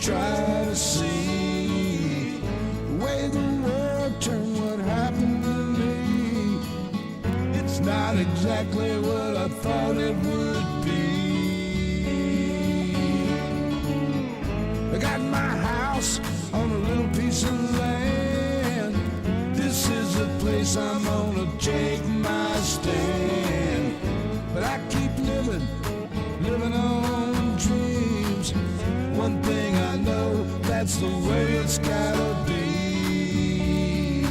try to see the way the world turned what happened to me. It's not exactly what I thought it would be. I got my house on a little piece of land. This is the place I'm gonna take my stand. But I keep living on dreams. One thing I know, that's the way it's gotta be.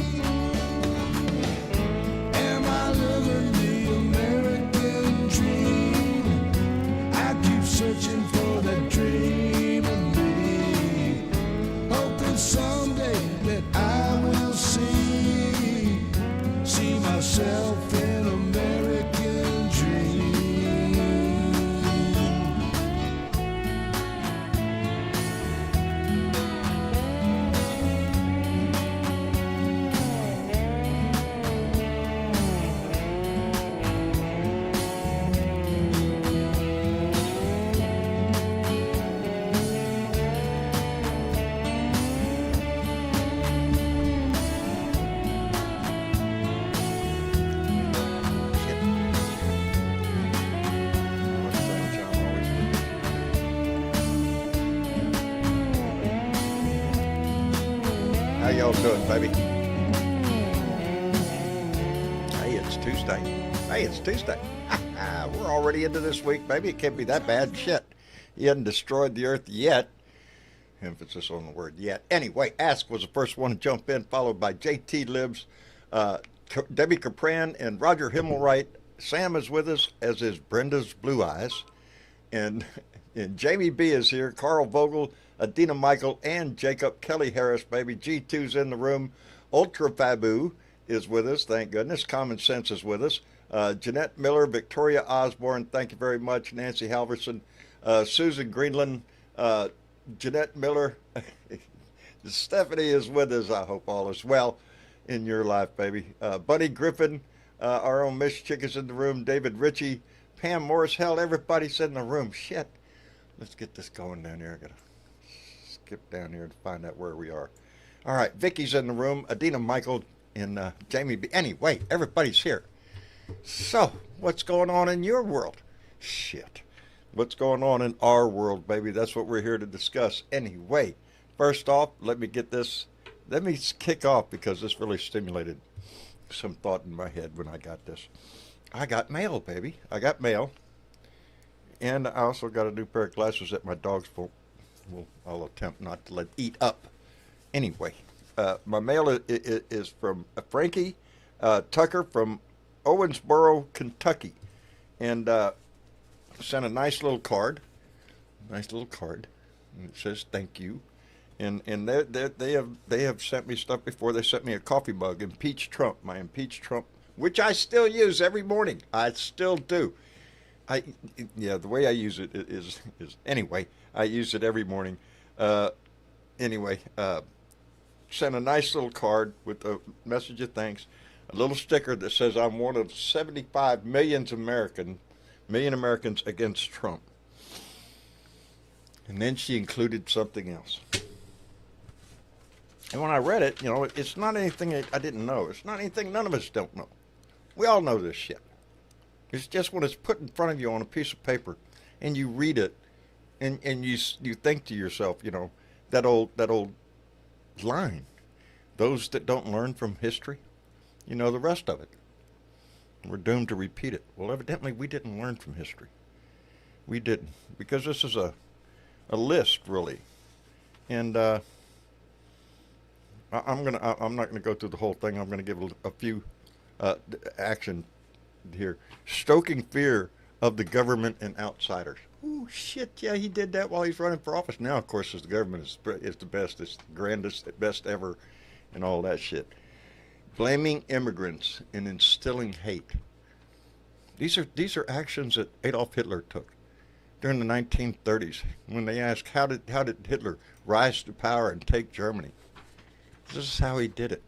Am I living the American dream? I keep searching for that dream of me, hoping someday that I will see myself in American dream. How y'all doing, baby? Hey, it's Tuesday. Hey, it's Tuesday. We're already into this week, baby. It can't be that bad. Shit. You hadn't destroyed the earth yet. Emphasis on the word yet. Anyway, Ask was the first one to jump in, followed by JT Libs, Debbie Capran, and Roger Himmelwright. Sam is with us, as is Brenda's Blue Eyes. And Jamie B is here, Carl Vogel, Adina Michael, and Jacob Kelly Harris, baby. G2's in the room. Ultra Fabu is with us, thank goodness. Common Sense is with us. Jeanette Miller, Victoria Osborne, thank you very much. Nancy Halverson, Susan Greenland, Jeanette Miller. Stephanie is with us. I hope all is well in your life, baby. Bunny Griffin, our own Miss Chick is in the room. David Ritchie, Pam Morris. Hell, everybody's in the room. Shit. Let's get this going down here. I gotta skip down here to find out where we are. All right, Vicky's in the room. Adina Michael and Jamie B. Anyway, everybody's here. So, what's going on in your world? Shit. What's going on in our world, baby? That's what we're here to discuss. Anyway, first off, let me kick off, because this really stimulated some thought in my head when I got this. I got mail, baby. I got mail. And I also got a new pair of glasses that my dogs I'll attempt not to let eat up. Anyway, my mail is from Frankie Tucker from Owensboro, Kentucky. And sent a nice little card. And it says thank you. And they have sent me stuff before. They sent me a coffee mug, Impeach Trump, my Impeach Trump, which I still use every morning. I still do. The way I use it is anyway, I use it every morning. Sent a nice little card with a message of thanks, a little sticker that says I'm one of 75 million Americans against Trump. And then she included something else. And when I read it, it's not anything I didn't know. It's not anything none of us don't know. We all know this shit. It's just when it's put in front of you on a piece of paper and you read it and you think to yourself, that old line, those that don't learn from history, the rest of it. We're doomed to repeat it. Well, evidently we didn't learn from history. We didn't, because this is a list, really. And I'm not gonna go through the whole thing. I'm gonna give a few action here. Stoking fear of the government and outsiders. Oh shit! Yeah, he did that while he's running for office. Now, of course, the government is the best, it's the grandest, the best ever, and all that shit. Blaming immigrants and instilling hate. These are actions that Adolf Hitler took during the 1930s when they asked how did Hitler rise to power and take Germany. This is how he did it.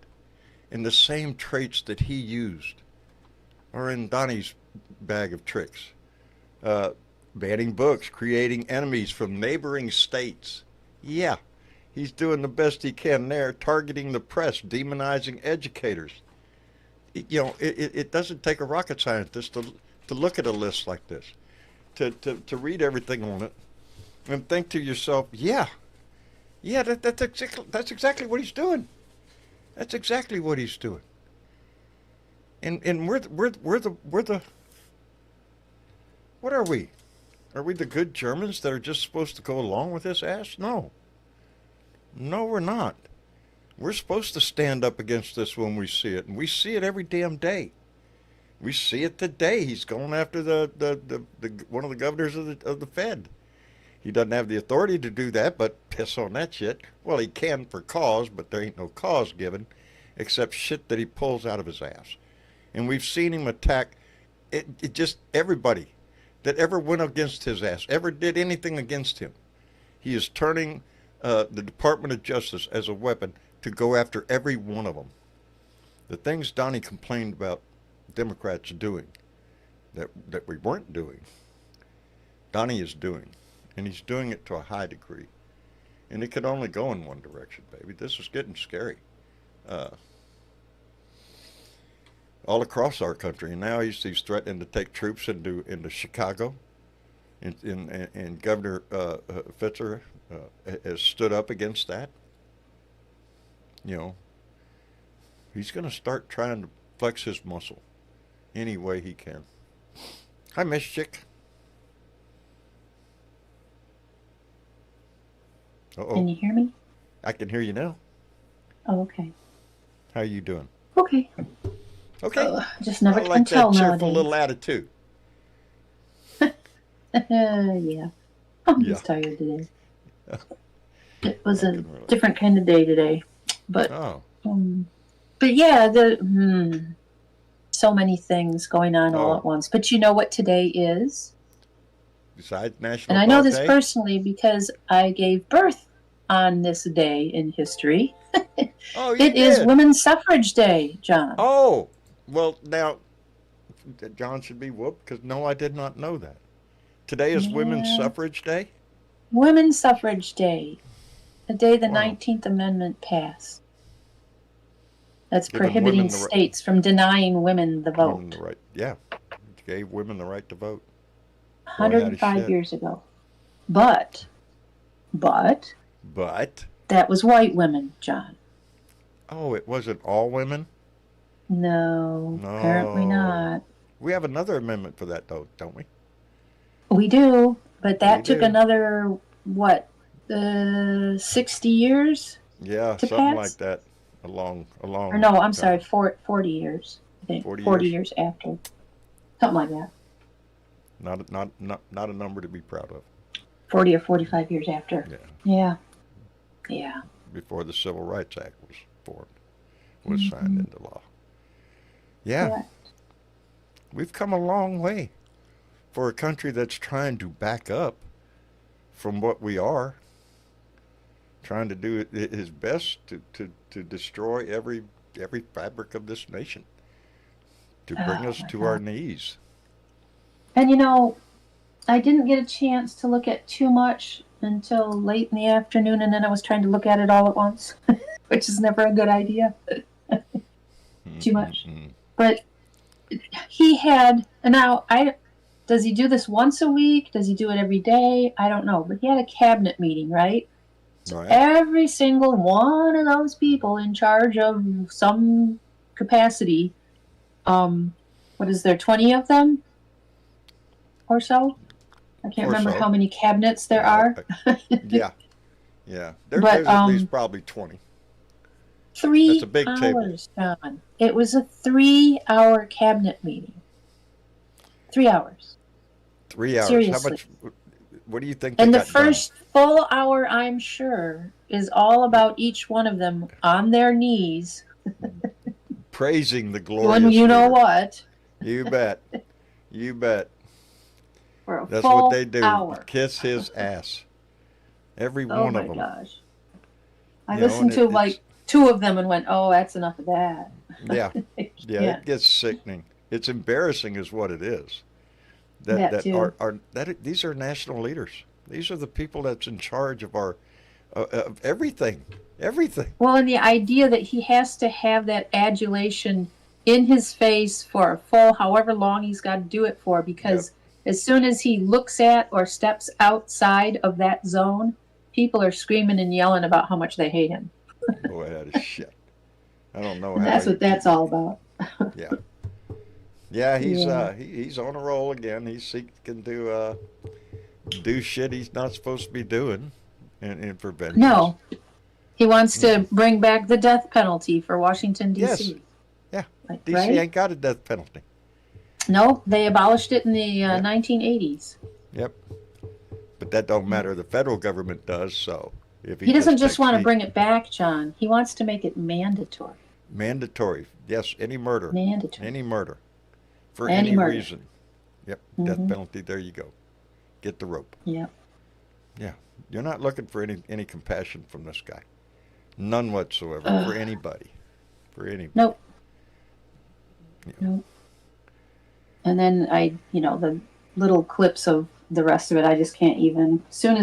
And the same traits that he used are in Donnie's bag of tricks. Banning books, creating enemies from neighboring states. Yeah, he's doing the best he can there, targeting the press, demonizing educators. It doesn't take a rocket scientist to look at a list like this, to read everything on it, and think to yourself, yeah, that's exactly what he's doing. That's exactly what he's doing. And we're the what are we? Are we the good Germans that are just supposed to go along with this ass? No. No, we're not. We're supposed to stand up against this when we see it, and we see it every damn day. We see it today. He's going after the one of the governors of the Fed. He doesn't have the authority to do that, but piss on that shit. Well, he can for cause, but there ain't no cause given, except shit that he pulls out of his ass. And we've seen him attack it just everybody that ever went against his ass, ever did anything against him. He is turning the Department of Justice as a weapon to go after every one of them. The things Donnie complained about Democrats doing that we weren't doing, Donnie is doing. And he's doing it to a high degree. And it could only go in one direction, baby. This is getting scary. All across our country. And now he's threatening to take troops into Chicago. And Governor Fitzer has stood up against that. He's going to start trying to flex his muscle any way he can. Hi, Miss Chick. Uh-oh. Can you hear me? I can hear you now. Oh, okay. How are you doing? Okay. Okay. Just never I can like tell that cheerful nowadays. little attitude. Yeah. I'm Yeah. just tired today. It was a different kind of day today. But yeah, so many things going on all at once. But you know what today is? Besides National And I know Dog this Day? personally because I gave birth on this day in history. Oh, you It is did? Women's Suffrage Day, John. Oh, well, now, John should be whooped because no, I did not know that. Today is Women's Yeah. Suffrage Day? Women's Suffrage Day, the day the Wow. 19th Amendment passed. That's Giving prohibiting women the right- states from denying women the vote. Women the right, yeah. Gave women the right to vote. 105 shit. years ago. But But, that was white women, John. oh, it wasn't all women? No, No. apparently not. We have another amendment for that, though, don't we? We do, but that We took do. another, 60 years? Yeah, To something pass? like that. A long Or no, I'm sorry, time. 40 years. I think 40 years after. Something like that. Not a number to be proud of. 40 or 45 years after. Yeah. Yeah. Before the Civil Rights Act was signed into law. Yeah. Correct. We've come a long way for a country that's trying to back up from what we are, trying to do his best to destroy every fabric of this nation, to bring us my to God. our knees. And I didn't get a chance to look at too much until late in the afternoon, and then I was trying to look at it all at once, which is never a good idea. Too much. Mm-mm. But he had, and now does he do this once a week? Does he do it every day? I don't know. But he had a cabinet meeting, right? So Right. every single one of those people in charge of some capacity, what is there, 20 of them or so? I can't Or remember so. how many cabinets there are. Yeah. There's But, at least probably 20. 3 That's a big table. hours, John. It was a 3-hour cabinet meeting. 3 hours. 3 hours. Seriously. How much? What do you think? They And the got first full hour, I'm sure, is all about each one of them on their knees done? Praising the glorious. doing you know leader. what You bet. You bet. for a That's full what they do. hour. Kiss his ass. Every Oh one my of them. gosh. I You know, listened and to it's- like 2 of them and went, oh, that's enough of that. Yeah. Yeah. Yeah. It gets sickening. It's embarrassing, is what it is. That too. These are national leaders. These are the people that's in charge of everything, everything. Well, and the idea that he has to have that adulation in his face for a full however long he's got to do it for, because as soon as he looks at or steps outside of that zone, people are screaming and yelling about how much they hate him. Boy, that is shit. I don't know And how. that's what that's all about. Yeah. Yeah, he's on a roll again. He can do shit he's not supposed to be doing, in for vengeance. No, he wants to bring back the death penalty for Washington D.C. Yes. Yeah, Like, D.C. right? ain't got a death penalty. No, they abolished it in the 1980s. Yep. But that don't matter. The federal government does. So if He doesn't just want to bring it back, John. He wants to make it mandatory. Mandatory. Yes, any murder. Mandatory. Any murder. For Any any murder. reason. Yep. Death penalty. There you go. Get the rope. Yep. Yeah. You're not looking for any compassion from this guy. None whatsoever. For anybody. For anybody. Nope. You know. Nope. And then the little clips of the rest of it, I just can't even. As soon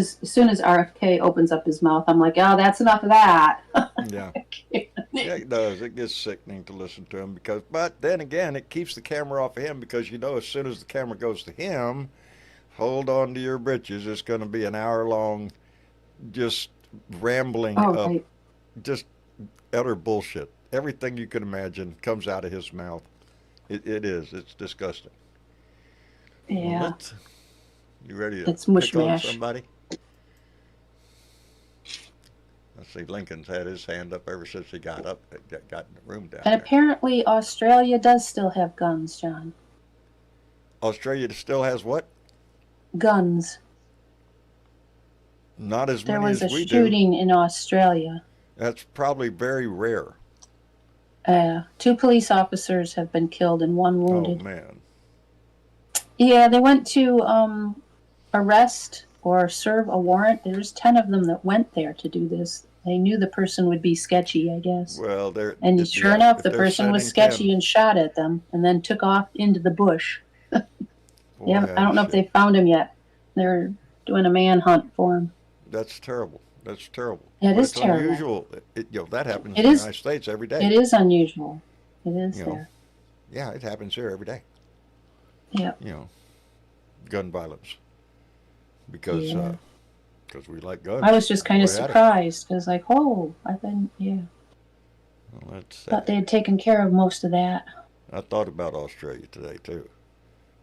as RFK opens up his mouth, I'm like, oh, that's enough of that. Yeah. Yeah, it does. It gets sickening to listen to him but then again, it keeps the camera off of him because as soon as the camera goes to him, hold on to your britches. It's going to be an hour long, just rambling right. just utter bullshit. Everything you could imagine comes out of his mouth. It is. It's disgusting. Yeah. Well, you ready to It's mush pick on mash. somebody? I see Lincoln's had his hand up ever since he got in the room down And there. apparently Australia does still have guns, John. Australia still has what? Guns. Not as There many was as a we do. shooting in Australia. That's probably very rare. 2 police officers have been killed and 1 wounded. Oh, man. Yeah, they went to arrest or serve a warrant. There's 10 of them that went there to do this. They knew the person would be sketchy, I guess. Well, and sure enough, the person was sketchy and shot at them and then took off into the bush. Boy, yeah, I don't know if they found him yet. They're doing a manhunt for him. That's terrible. That's terrible. Yeah, it is it's terrible. Unusual. That happens in the United States every day. It is unusual. It is there. Yeah, it happens here every day. Yeah. Gun violence. Because we like guns. I was just kind of surprised because, like, I've been, Well, that's thought they had taken care of most of that. I thought about Australia today too,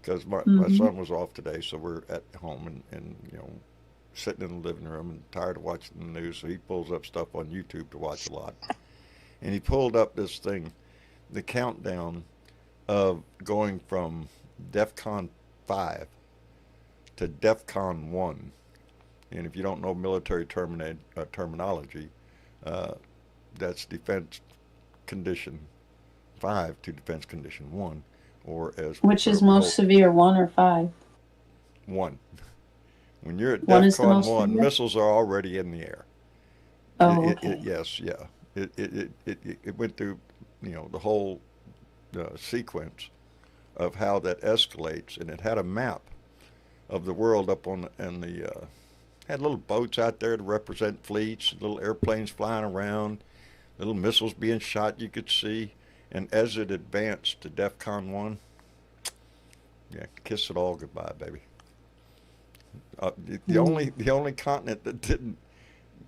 because my son was off today, so we're at home and sitting in the living room and tired of watching the news. So he pulls up stuff on YouTube to watch a lot, and he pulled up this thing, the countdown of going from DEFCON 5 to DEFCON 1. And if you don't know military terminology, that's Defense Condition 5 to Defense Condition 1, or as which is most severe, 1 or 5? 1. When you're at One is the DEFCON most 1, severe? missiles are already in the air. Oh, okay. Yes, yeah. It went through, the whole sequence of how that escalates, and it had a map of the world up on had little boats out there to represent fleets, little airplanes flying around, little missiles being shot you could see. And as it advanced to DEFCON 1, kiss it all goodbye, baby. The only continent that didn't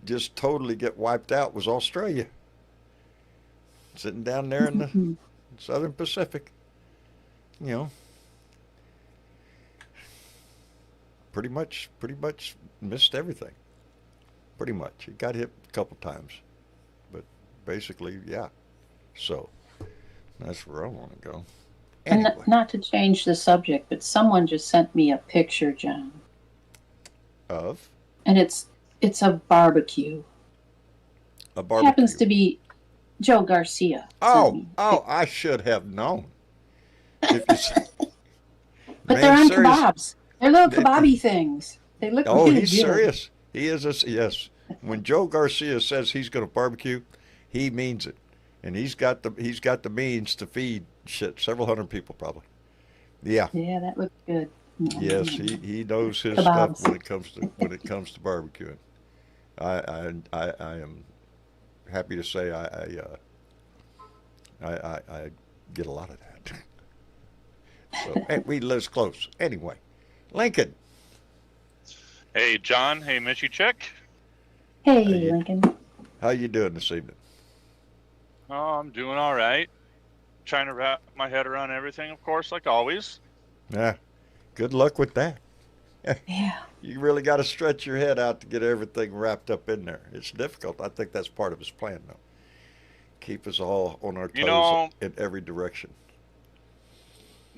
just totally get wiped out was Australia. Sitting down there in the Southern Pacific, pretty much missed everything. Pretty much. It got hit a couple times. But basically, yeah. So that's where I want to go. Anyway. And not to change the subject, but someone just sent me a picture, John. Of? And it's a barbecue. A barbecue. Happens to be Joe Garcia. I should have known. But they're on kebabs. They're little kebabby things. They look really he's good. Serious. He is yes. When Joe Garcia says he's going to barbecue, he means it. And he's got the means to feed several hundred people probably. Yeah. Yeah, that looks good. Yes, he knows his Kebabs. stuff when it comes to barbecuing. I am happy to say I get a lot of that. So hey, we live close. Anyway, Lincoln. Hey, John. Hey, Mitchy Chick. Hey, Lincoln. How you doing this evening? Oh, I'm doing all right. Trying to wrap my head around everything, of course, like always. Yeah. Good luck with that. Yeah. You really got to stretch your head out to get everything wrapped up in there. It's difficult. I think that's part of his plan, though. Keep us all on our toes in every direction.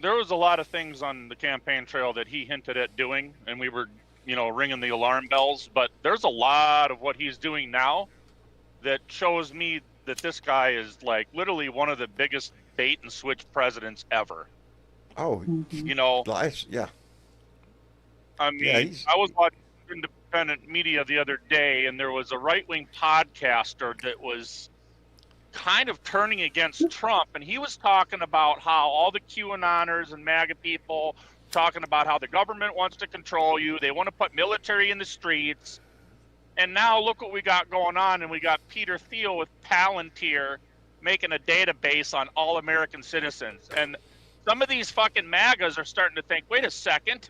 There was a lot of things on the campaign trail that he hinted at doing, and we were, ringing the alarm bells. But there's a lot of what he's doing now that shows me that this guy is like literally one of the biggest bait and switch presidents ever. Oh, yeah. I mean, I was watching independent media the other day, and there was a right-wing podcaster that was kind of turning against Trump, and he was talking about how all the QAnoners and MAGA people talking about how the government wants to control you, they want to put military in the streets, and now look what we got going on, and we got Peter Thiel with Palantir making a database on all American citizens, and some of these fucking MAGAs are starting to think, wait a second,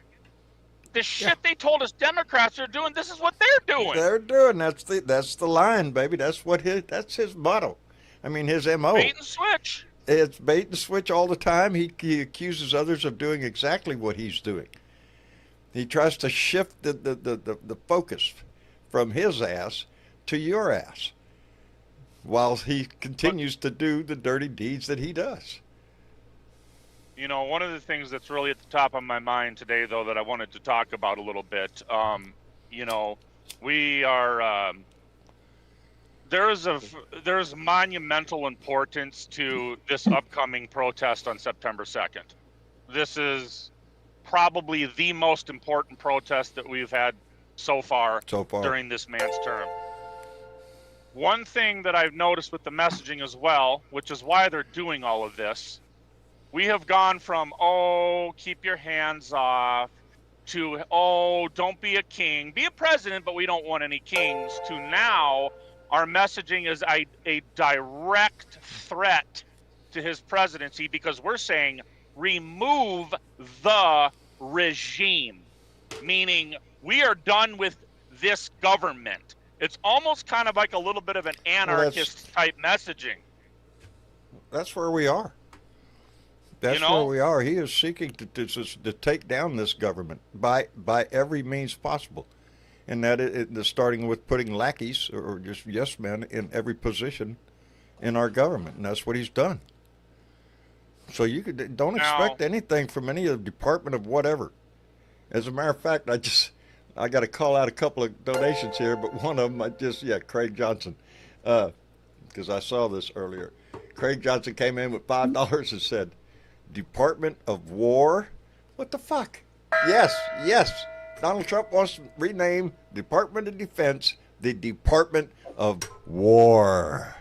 the shit they told us Democrats are doing, this is what they're doing. They're doing. That's the line, baby. That's his motto. I mean, his MO. Bait and switch. It's bait and switch all the time. He accuses others of doing exactly what he's doing. He tries to shift the focus from his ass to your ass while he continues to do the dirty deeds that he does. One of the things that's really at the top of my mind today, though, that I wanted to talk about a little bit, we are, there's monumental importance to this upcoming protest on September 2nd. This is probably the most important protest that we've had so far during this man's term. One thing that I've noticed with the messaging as well, which is why they're doing all of this, we have gone from, keep your hands off, to, don't be a king. Be a president, but we don't want any kings, to now our messaging is a direct threat to his presidency because we're saying remove the regime, meaning we are done with this government. It's almost kind of like a little bit of an anarchist type messaging. That's where we are. That's where we are. He is seeking to take down this government by every means possible. And that is starting with putting lackeys or just yes men in every position in our government. And that's what he's done. So you don't expect anything from any of the department of whatever. As a matter of fact, I got to call out a couple of donations here, but one of them Craig Johnson, because I saw this earlier. Craig Johnson came in with $5 and said, Department of War? What the fuck? Yes. Donald Trump wants to rename Department of Defense the Department of War.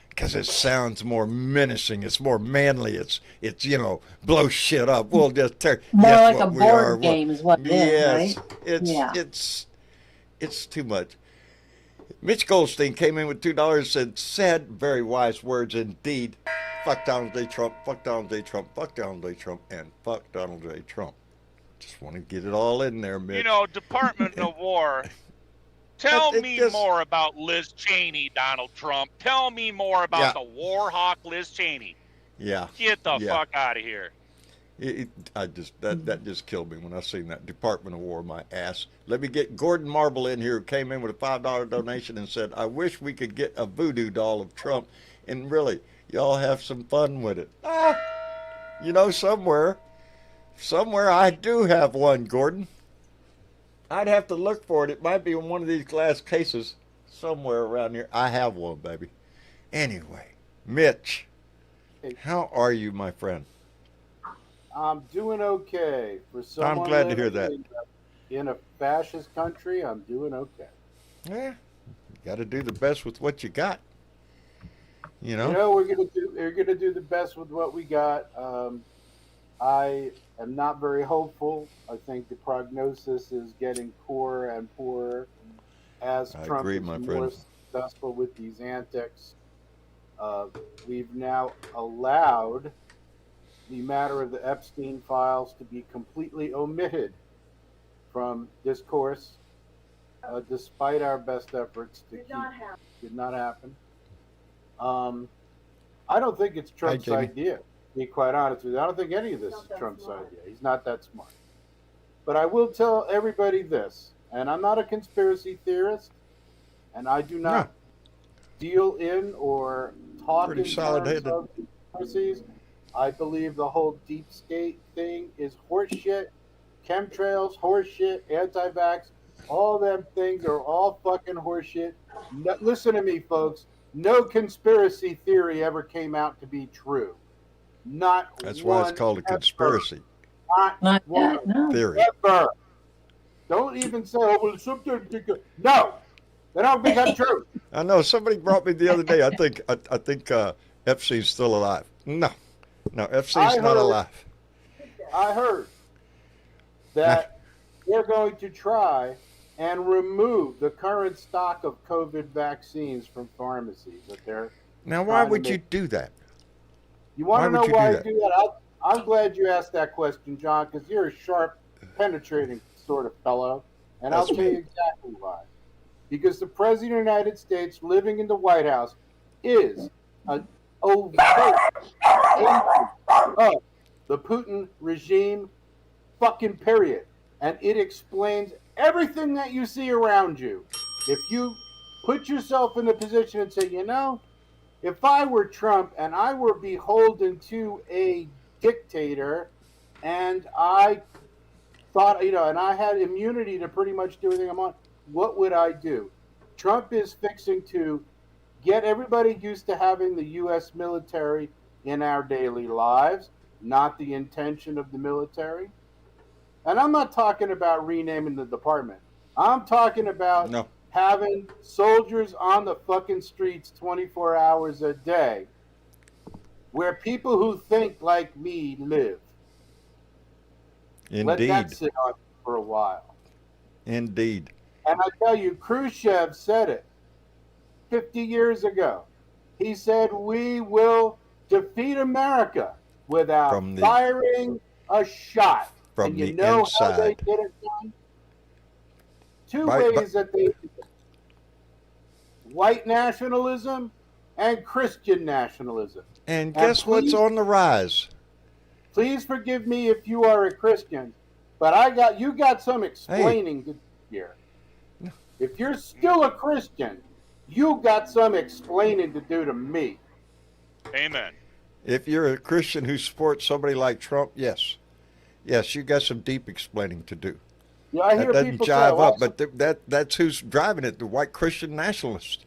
Because it sounds more menacing. It's more manly. It's blow shit up. We'll just tear. More like a board game is what it is, right? It's too much. Mitch Goldstein came in with $2 and said very wise words indeed. Fuck Donald J. Trump, fuck Donald J. Trump, fuck Donald J. Trump, and fuck Donald J. Trump. Just want to get it all in there, Mitch. Department of War. Tell me more about Liz Cheney, Donald Trump. Tell me more about the war hawk Liz Cheney. Yeah. Get the fuck out of here. That just killed me when I seen that Department of War, my ass. Let me get Gordon Marble in here, who came in with a $5 donation and said, I wish we could get a voodoo doll of Trump and really, y'all have some fun with it. Somewhere I do have one, Gordon. I'd have to look for it. It might be in one of these glass cases somewhere around here. I have one, baby. Anyway, Mitch, how are you, my friend? I'm doing okay. For someone I'm glad to hear that. In a fascist country, I'm doing okay. Yeah, you got to do the best with what you got. We're gonna do the best with what we got. I am not very hopeful. I think the prognosis is getting poorer and poorer as I Trump agree, is my more friend. successful with these antics, we've now allowed the matter of the Epstein files to be completely omitted from discourse, despite our best efforts to did not happen. I don't think it's Hi, Trump's Jamie. idea, to be quite honest with you. I don't think any of this is Trump's idea. He's not that smart. But I will tell everybody this, and I'm not a conspiracy theorist, and I do No, not deal in or talk pretty in terms solid-headed. of conspiracies. I believe the whole deep state thing is horseshit. Chemtrails, horseshit, anti-vax, all them things are all fucking horseshit. No, listen to me, folks. No conspiracy theory ever came out to be true. Not That's why it's one called a ever. conspiracy Not One yet, no. theory. ever. Don't even say, oh, well, something. No, they don't become true. I know somebody brought me the other day. I think Epstein's still alive. No, Epstein's not alive. I heard that they're going to try and remove the current stock of COVID vaccines from pharmacies. That they're Now, why would you do that? You want Why to know would you why do I that? do that? I'm glad you asked that question, John, because you're a sharp, penetrating sort of fellow, and I'll That's tell you exactly why. Because the President of the United States living in the White House is an overt agent of the Putin regime, fucking period. And it explains everything that you see around you. If you put yourself in the position and say, you know, if I were Trump and I were beholden to a dictator and I thought, you know, and I had immunity to pretty much do everything I'm on, what would I do? Trump is fixing to get everybody used to having the U.S. military in our daily lives, not the intention of the military. And I'm not talking about renaming the department. I'm talking about having soldiers on the fucking streets 24 hours a day where people who think like me live. Indeed. Let that sit on for a while. Indeed. And I tell you, Khrushchev said it 50 years ago. He said, we will defeat America without firing a shot. From and you the know inside. how they get it done? Two ways that they did it. White nationalism and Christian nationalism. And guess what's on the rise? Please forgive me if you are a Christian, but you got some explaining to do here. If you're still a Christian, you got some explaining to do to me. Amen. If you're a Christian who supports somebody like Trump, yes, you got some deep explaining to do. Yeah, I hear that doesn't people jive say, up, but that's who's driving it. The white Christian nationalist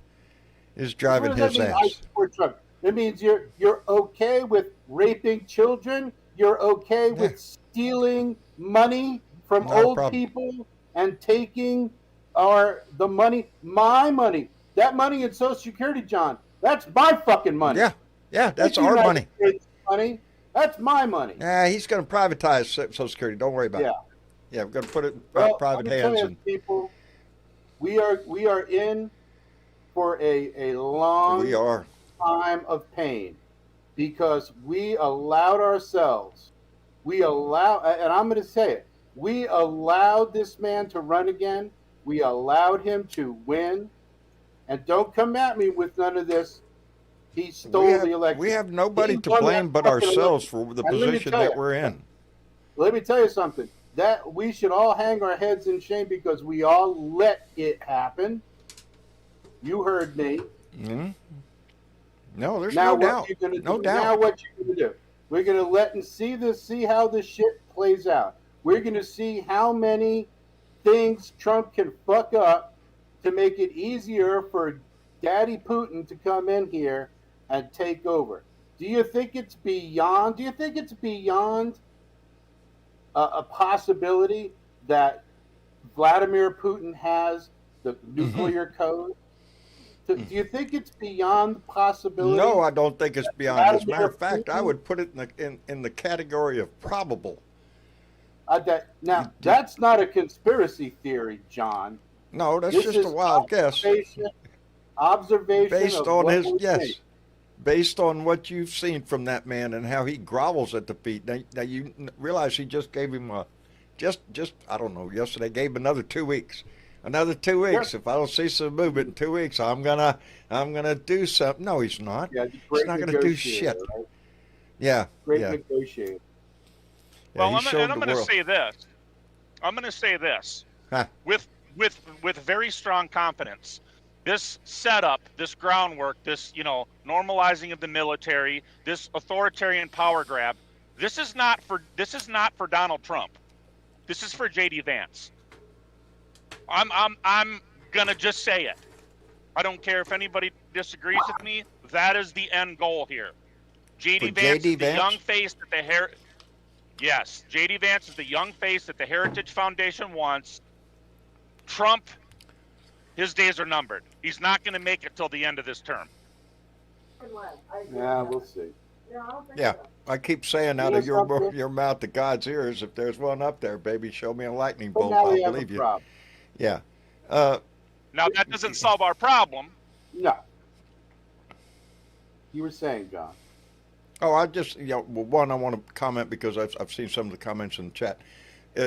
is driving his ass. I support Trump. It means you're okay with raping children. You're okay with stealing money from old people and taking the money, my money. That money in Social Security, John, that's my fucking money. Yeah, that's our money. Money. That's my money. He's going to privatize Social Security. Don't worry about it. Yeah, we're going to put it in private hands. And people, we are in for a long time of pain because we allowed ourselves, and I'm going to say it, we allowed this man to run again. We allowed him to win. And don't come at me with none of this. He stole the election. We have nobody to blame but ourselves for the position that we're in. Let me tell you something. That we should all hang our heads in shame because we all let it happen. You heard me. Mm-hmm. No, there's no doubt. No doubt. Now what you going to do? We're going to see how this shit plays out. We're going to see how many things Trump can fuck up to make it easier for Daddy Putin to come in here and take over. Do you think it's beyond a possibility that Vladimir Putin has the nuclear code? Do you think it's beyond possibility? No, I don't think it's beyond. As a matter of fact, I would put it in the category of probable. That's not a conspiracy theory, John. No, that's This just a is wild guess. Observation Based of on what his we yes, think. based on what you've seen from that man and how he grovels at the feet. Now you realize he just gave him a, just I don't know. Yesterday gave him another 2 weeks. Another 2 weeks. Sure. If I don't see some movement in 2 weeks, I'm gonna do something. No, he's not. Yeah, the He's great not gonna do negotiator, shit. right? Yeah, Great yeah, negotiator. yeah. He I'm showed the going to world. say this. I'm going to say this Huh. with very strong confidence. This setup, this groundwork, this normalizing of the military, this authoritarian power grab. This is not for Donald Trump. This is for JD Vance. I'm gonna just say it. I don't care if anybody disagrees with me. That is the end goal here. JD Vance is the young face that the Yes, JD Vance is the young face that the Heritage Foundation wants. Trump, his days are numbered. He's not going to make it till the end of this term. Yeah, we'll see. Yeah, I keep saying out of your mouth to God's ears, if there's one up there, baby, show me a lightning But bolt. now I'll we have believe a you. problem. Yeah. Now, that doesn't solve our problem. No. You were saying, John. Oh, I just, well, one, I want to comment because I've seen some of the comments in the chat.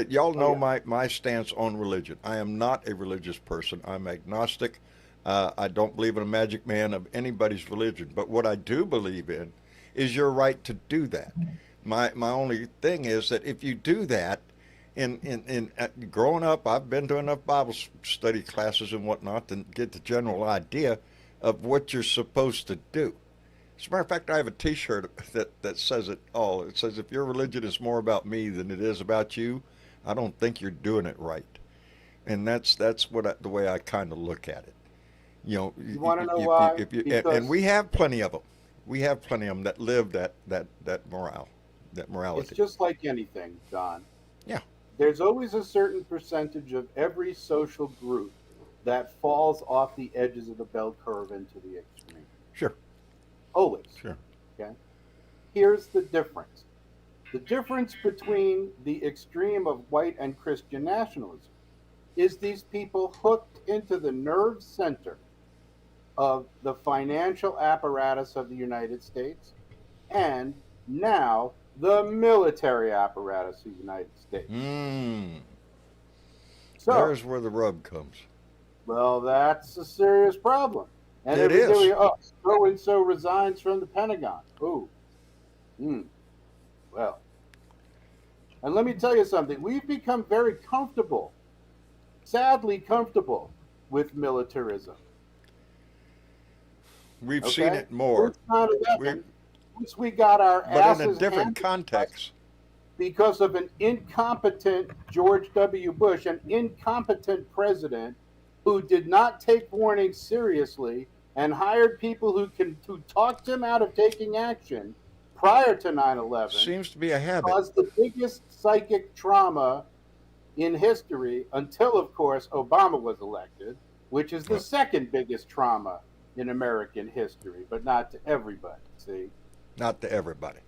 Y'all know my stance on religion. I am not a religious person. I'm agnostic. I don't believe in a magic man of anybody's religion. But what I do believe in is your right to do that. My only thing is that if you do that, in growing up, I've been to enough Bible study classes and whatnot to get the general idea of what you're supposed to do. As a matter of fact, I have a T-shirt that says it all. It says, if your religion is more about me than it is about you, I don't think you're doing it right. And that's the way I kind of look at it. You want to know why? And we have plenty of them. We have plenty of them that live that morality. It's just like anything, John. Yeah. There's always a certain percentage of every social group that falls off the edges of the bell curve into the extreme. Sure. Always. Sure. Okay. Here's the difference. The difference between the extreme of white and Christian nationalism is these people hooked into the nerve center of the financial apparatus of the United States and now the military apparatus of the United States. So, there's where the rub comes. Well, that's a serious problem. And it is. So-and-so resigns from the Pentagon. Ooh. Well. And let me tell you something. We've become very comfortable, sadly comfortable, with militarism. We've seen it more. Once we got our asses but in a different context. Because of an incompetent George W. Bush, an incompetent president who did not take warning seriously and hired people who talked him out of taking action prior to 9/11. Seems to be a habit. Caused the biggest psychic trauma in history until, of course, Obama was elected, which is the second biggest trauma in American history, but not to everybody, see? Not to everybody.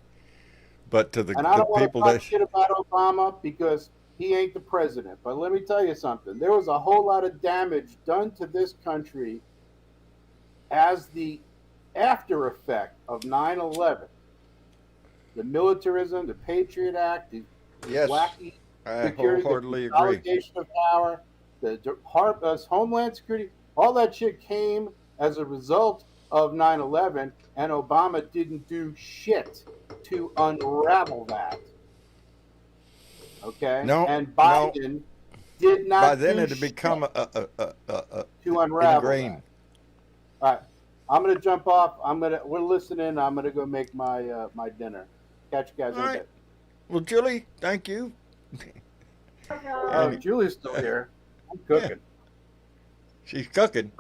But to the and I don't people want to talk shit about Obama because he ain't the president. But let me tell you something. There was a whole lot of damage done to this country as the after effect of 9/11. The militarism, the Patriot Act, the wacky security, the consolidation of power, the Homeland Security, all that shit came as a result of 9/11, and Obama didn't do shit to unravel that. Okay? No. And Biden did not by then do it had become to unravel that. All right. I'm gonna jump off. We're listening. I'm gonna go make my my dinner. Catch you guys in a bit. Well, Julie, thank you. Julie's still here. I'm cooking. Yeah. She's cooking.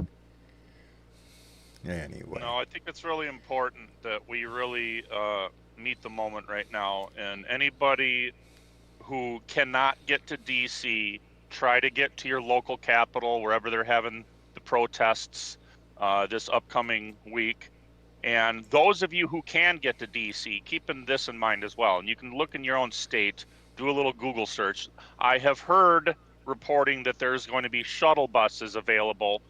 Anyway. No, I think it's really important that we really meet the moment right now. And anybody who cannot get to D.C., try to get to your local capital, wherever they're having the protests this upcoming week. And those of you who can get to D.C., keeping this in mind as well. And you can look in your own state, do a little Google search. I have heard reporting that there's going to be shuttle buses available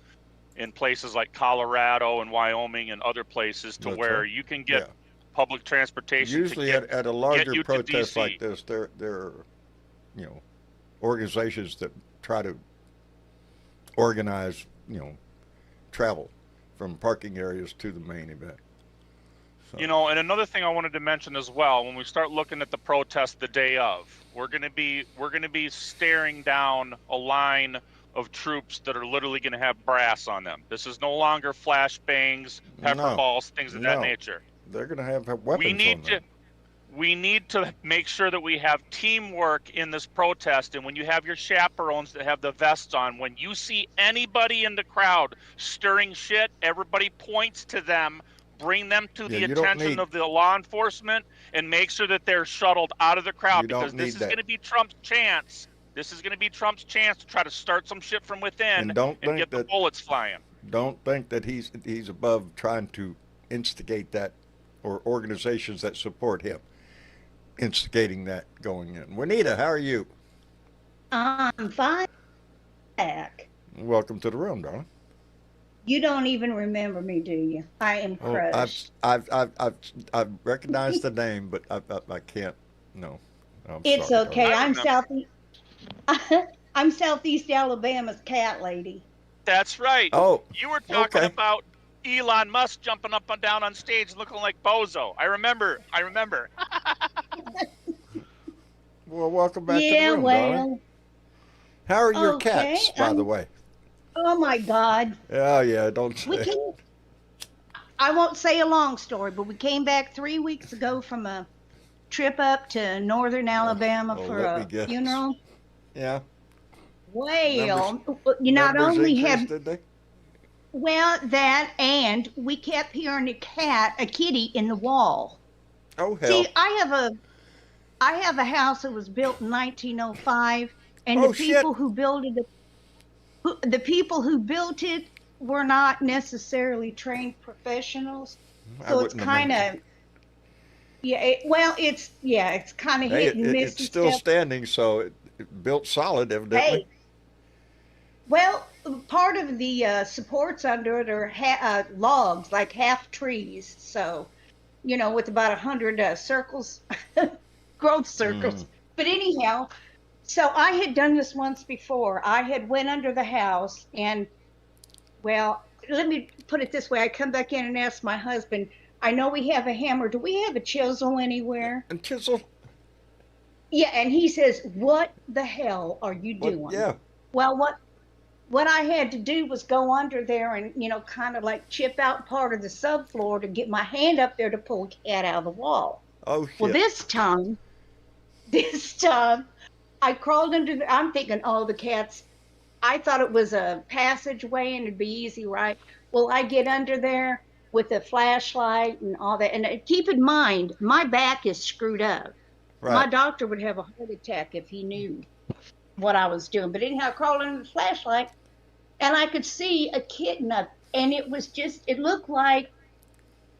in places like Colorado and Wyoming and other places to where you can get public transportation. Usually at a larger protest like DC. this, there are, organizations that try to organize, travel from parking areas to the main event. So. And another thing I wanted to mention as well, when we start looking at the protest the day of, we're going to be staring down a line of troops that are literally going to have brass on them. This is no longer flashbangs, pepper balls, things of that nature. They're going to have weapons on them. We need to make sure that we have teamwork in this protest. And when you have your chaperones that have the vests on, when you see anybody in the crowd stirring shit, everybody points to them, bring them to the attention of the law enforcement, and make sure that they're shuttled out of the crowd, because this is going to be Trump's chance. This is going to be Trump's chance to try to start some shit from within and get the bullets flying. Don't think that he's above trying to instigate that, or organizations that support him instigating that going in. Juanita, how are you? I'm fine. Back. Welcome to the room, darling. You don't even remember me, do you? I am crushed. I've recognized the name, but I can't. No. It's sorry, okay. I'm Southeast Alabama's cat lady. That's right. Oh, you were talking about Elon Musk jumping up and down on stage looking like Bozo. I remember. Well, welcome back to the room, darling. How are your cats, by the way? Oh, my God. Oh, yeah, don't say I won't say a long story, but we came back 3 weeks ago from a trip up to northern Alabama for a funeral. Yeah. Well, you not only have... Did they? Well, that, and we kept hearing a kitty in the wall. Oh, hell. See, I have a house that was built in 1905, and the people who built it were not necessarily trained professionals. So it's kind of, it's kind of hit and miss. It's still standing, so it built solid, evidently. Hey, well, part of the supports under it are logs, like half trees. So, with about 100 circles, growth circles. But anyhow, so I had done this once before. I had went under the house, and, well, let me put it this way. I come back in and ask my husband, I know we have a hammer. Do we have a chisel anywhere? A chisel? Yeah, and he says, what the hell are you doing? Yeah. Well, what I had to do was go under there and, kind of like chip out part of the subfloor to get my hand up there to pull a cat out of the wall. Oh, shit. Well, this time, I crawled I'm thinking, the cats, I thought it was a passageway and it'd be easy, right? Well, I get under there with a flashlight and all that. And keep in mind, my back is screwed up. Right. My doctor would have a heart attack if he knew what I was doing. But anyhow, I crawled under the flashlight, and I could see a kitten up, and it looked like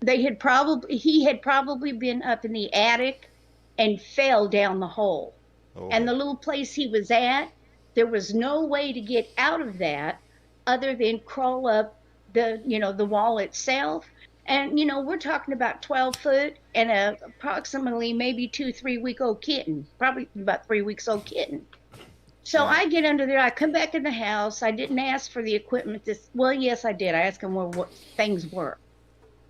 he had probably been up in the attic and fell down the hole. Oh. And the little place he was at, there was no way to get out of that other than crawl up the wall itself. And, we're talking about 12 foot and approximately maybe 2-3 week old kitten, probably about 3 weeks old kitten. So I get under there. I come back in the house. I didn't ask for the equipment. Well, yes, I did. I asked him what things were.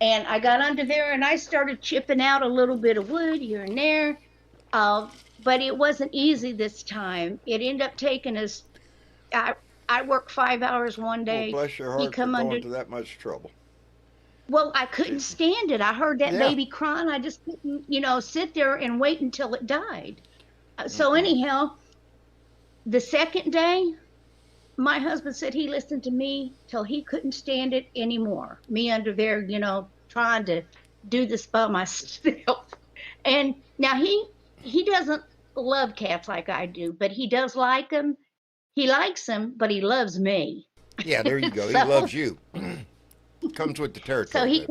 And I got under there and I started chipping out a little bit of wood here and there. But it wasn't easy this time. It ended up taking us, I worked 5 hours one day. Well, bless your heart for going to that much trouble. Well, I couldn't stand it. I heard that baby crying. I just couldn't, sit there and wait until it died. So anyhow, the second day, my husband said he listened to me till he couldn't stand it anymore. Me under there, trying to do this by myself. And now he doesn't love cats like I do, but he does like them. He likes them, but he loves me. Yeah, there you go. He loves you. Comes with the territory. So he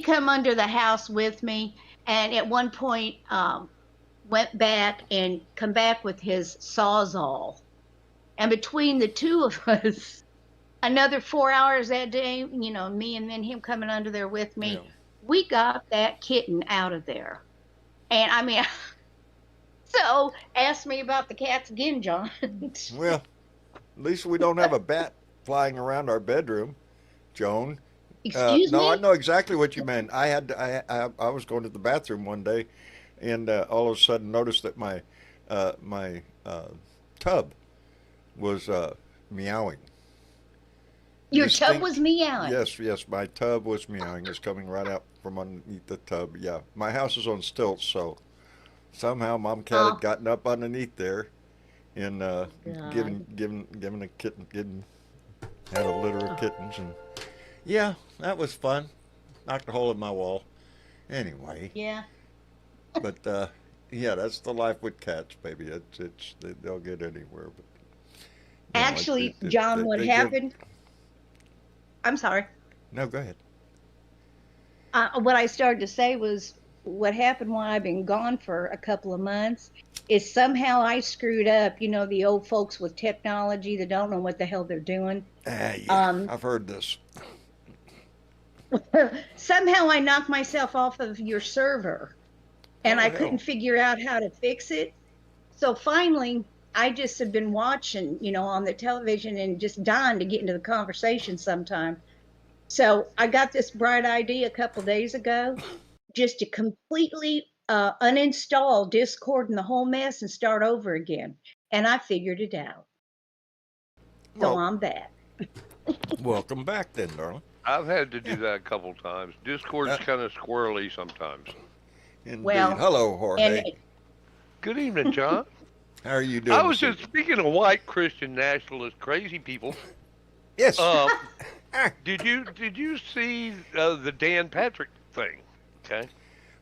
come under the house with me, and at one point went back and come back with his Sawzall. And between the two of us, another 4 hours that day, me and then him coming under there with me, we got that kitten out of there. And I mean, so ask me about the cats again, John. Well, at least we don't have a bat flying around our bedroom, Joan. Excuse No, I me? know exactly what you meant. I was going to the bathroom one day, and all of a sudden noticed that my tub was meowing. Your tub was meowing. Yes, my tub was meowing. It's coming right out from underneath the tub. Yeah, my house is on stilts, so somehow Mom Cat had gotten up underneath there and giving a kitten, had a litter of kittens, and yeah, that was fun. Knocked a hole in my wall. Anyway. Yeah. But yeah, that's the life with cats, baby. They'll get anywhere. But actually, John, what happened? I'm sorry. No, go ahead. What I started to say was what happened while I've been gone for a couple of months is somehow I screwed up. The old folks with technology that don't know what the hell they're doing. Yeah, I've heard this. Somehow I knocked myself off of your server, and I couldn't figure out how to fix it. So finally, I just have been watching, on the television and just dying to get into the conversation sometime. So I got this bright idea a couple days ago, just to completely uninstall Discord and the whole mess and start over again. And I figured it out. So I'm back. Welcome back then, darling. I've had to do that a couple times. Discord's kind of squirrely sometimes. Indeed. Well, hello, Jorge. Good evening, John. How are you doing? I was just speaking of white Christian nationalist crazy people. Yes. Did you see the Dan Patrick thing? Okay.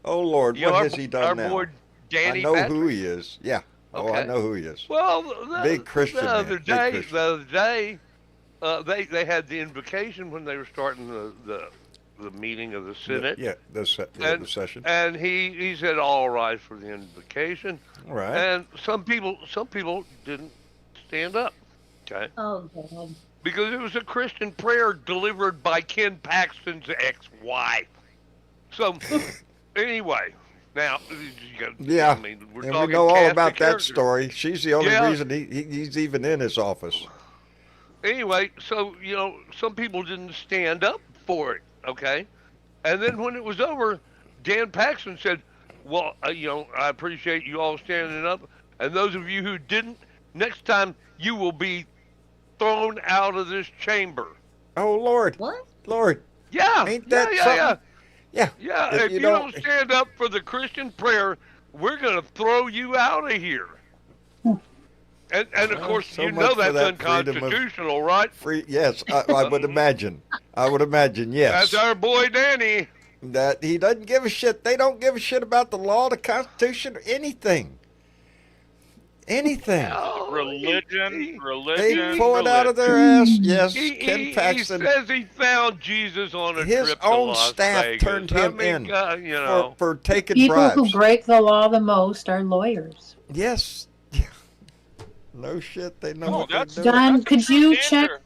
Oh Lord, what has he done now? Our boy Danny I know Patrick? who he is. Yeah. Oh, Okay. I know who he is. Well, Big Christian. The other man. day, Big Christian. they had the invocation when they were starting the meeting of the Senate. The session. And he said, "All rise for the invocation." All right. And some people didn't stand up. Okay. Oh, God. Because it was a Christian prayer delivered by Ken Paxton's ex-wife. So, anyway, now, yeah, I mean, and we know all about that characters. story. She's the only reason he's even in his office. Anyway, so, some people didn't stand up for it, okay? And then when it was over, Dan Paxton said, well, I appreciate you all standing up. And those of you who didn't, next time you will be thrown out of this chamber. Oh, Lord. What? Lord. Yeah. Ain't that something? Yeah. If you don't stand up for the Christian prayer, we're going to throw you out of here. And of course, so that's unconstitutional, right? Yes, I would imagine. Yes. That's our boy Danny. That he doesn't give a shit. They don't give a shit about the law, the Constitution, or anything. Anything. Religion. They pull it out of their ass. Yes, Ken Paxton. He says he found Jesus on a his trip to own Las staff Vegas. turned him in for taking People bribes. who break the law the most are lawyers. Yes. No shit. They know what they're doing. John, could you check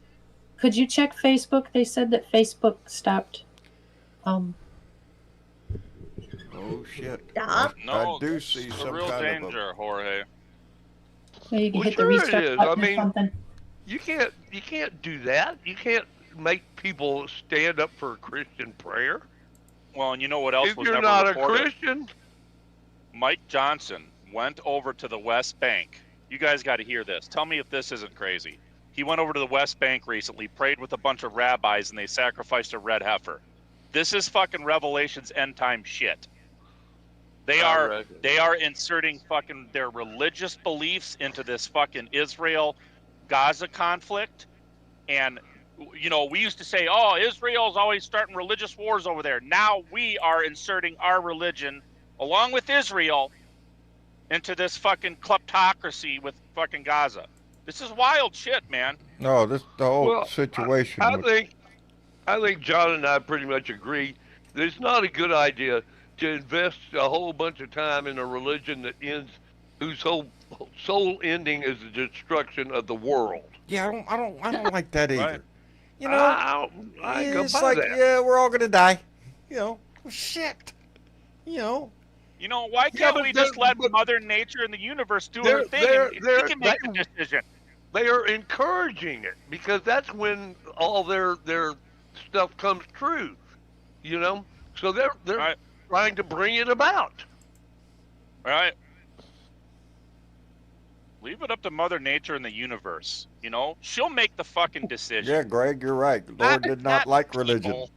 Facebook? They said that Facebook stopped. Oh shit! Stop. I do see some real kind danger, Jorge. You can hit sure the it restart is. button I mean, or something. You can't do that. You can't make people stand up for a Christian prayer. Well, and you know what else If was you're never not reported? a Christian. Mike Johnson went over to the West Bank. You guys got to hear this. Tell me if this isn't crazy. He went over to the West Bank recently, prayed with a bunch of rabbis, and they sacrificed a red heifer. This is fucking Revelation's end time shit. They are inserting fucking their religious beliefs into this fucking Israel-Gaza conflict. And, we used to say, oh, Israel's always starting religious wars over there. Now we are inserting our religion, along with Israel, into this fucking kleptocracy with fucking Gaza. This is wild shit, man. No, the whole situation. I think John and I pretty much agree that it's not a good idea to invest a whole bunch of time in a religion whose whole sole ending is the destruction of the world. Yeah, I don't like that either. Right. You know, I go it's by like, that. yeah, we're all gonna die. You know, well, shit. You know, You know, why Yeah, can't but we just they're- let but Mother Nature and the universe do they're- her thing, they're- and they're- she can make the decision? They are encouraging it because that's when all their stuff comes true. You know, so they're Right. trying to bring it about. Right. Leave it up to Mother Nature and the universe. You know, she'll make the fucking decision. yeah, Greg, you're right. The Lord did not like religion. people.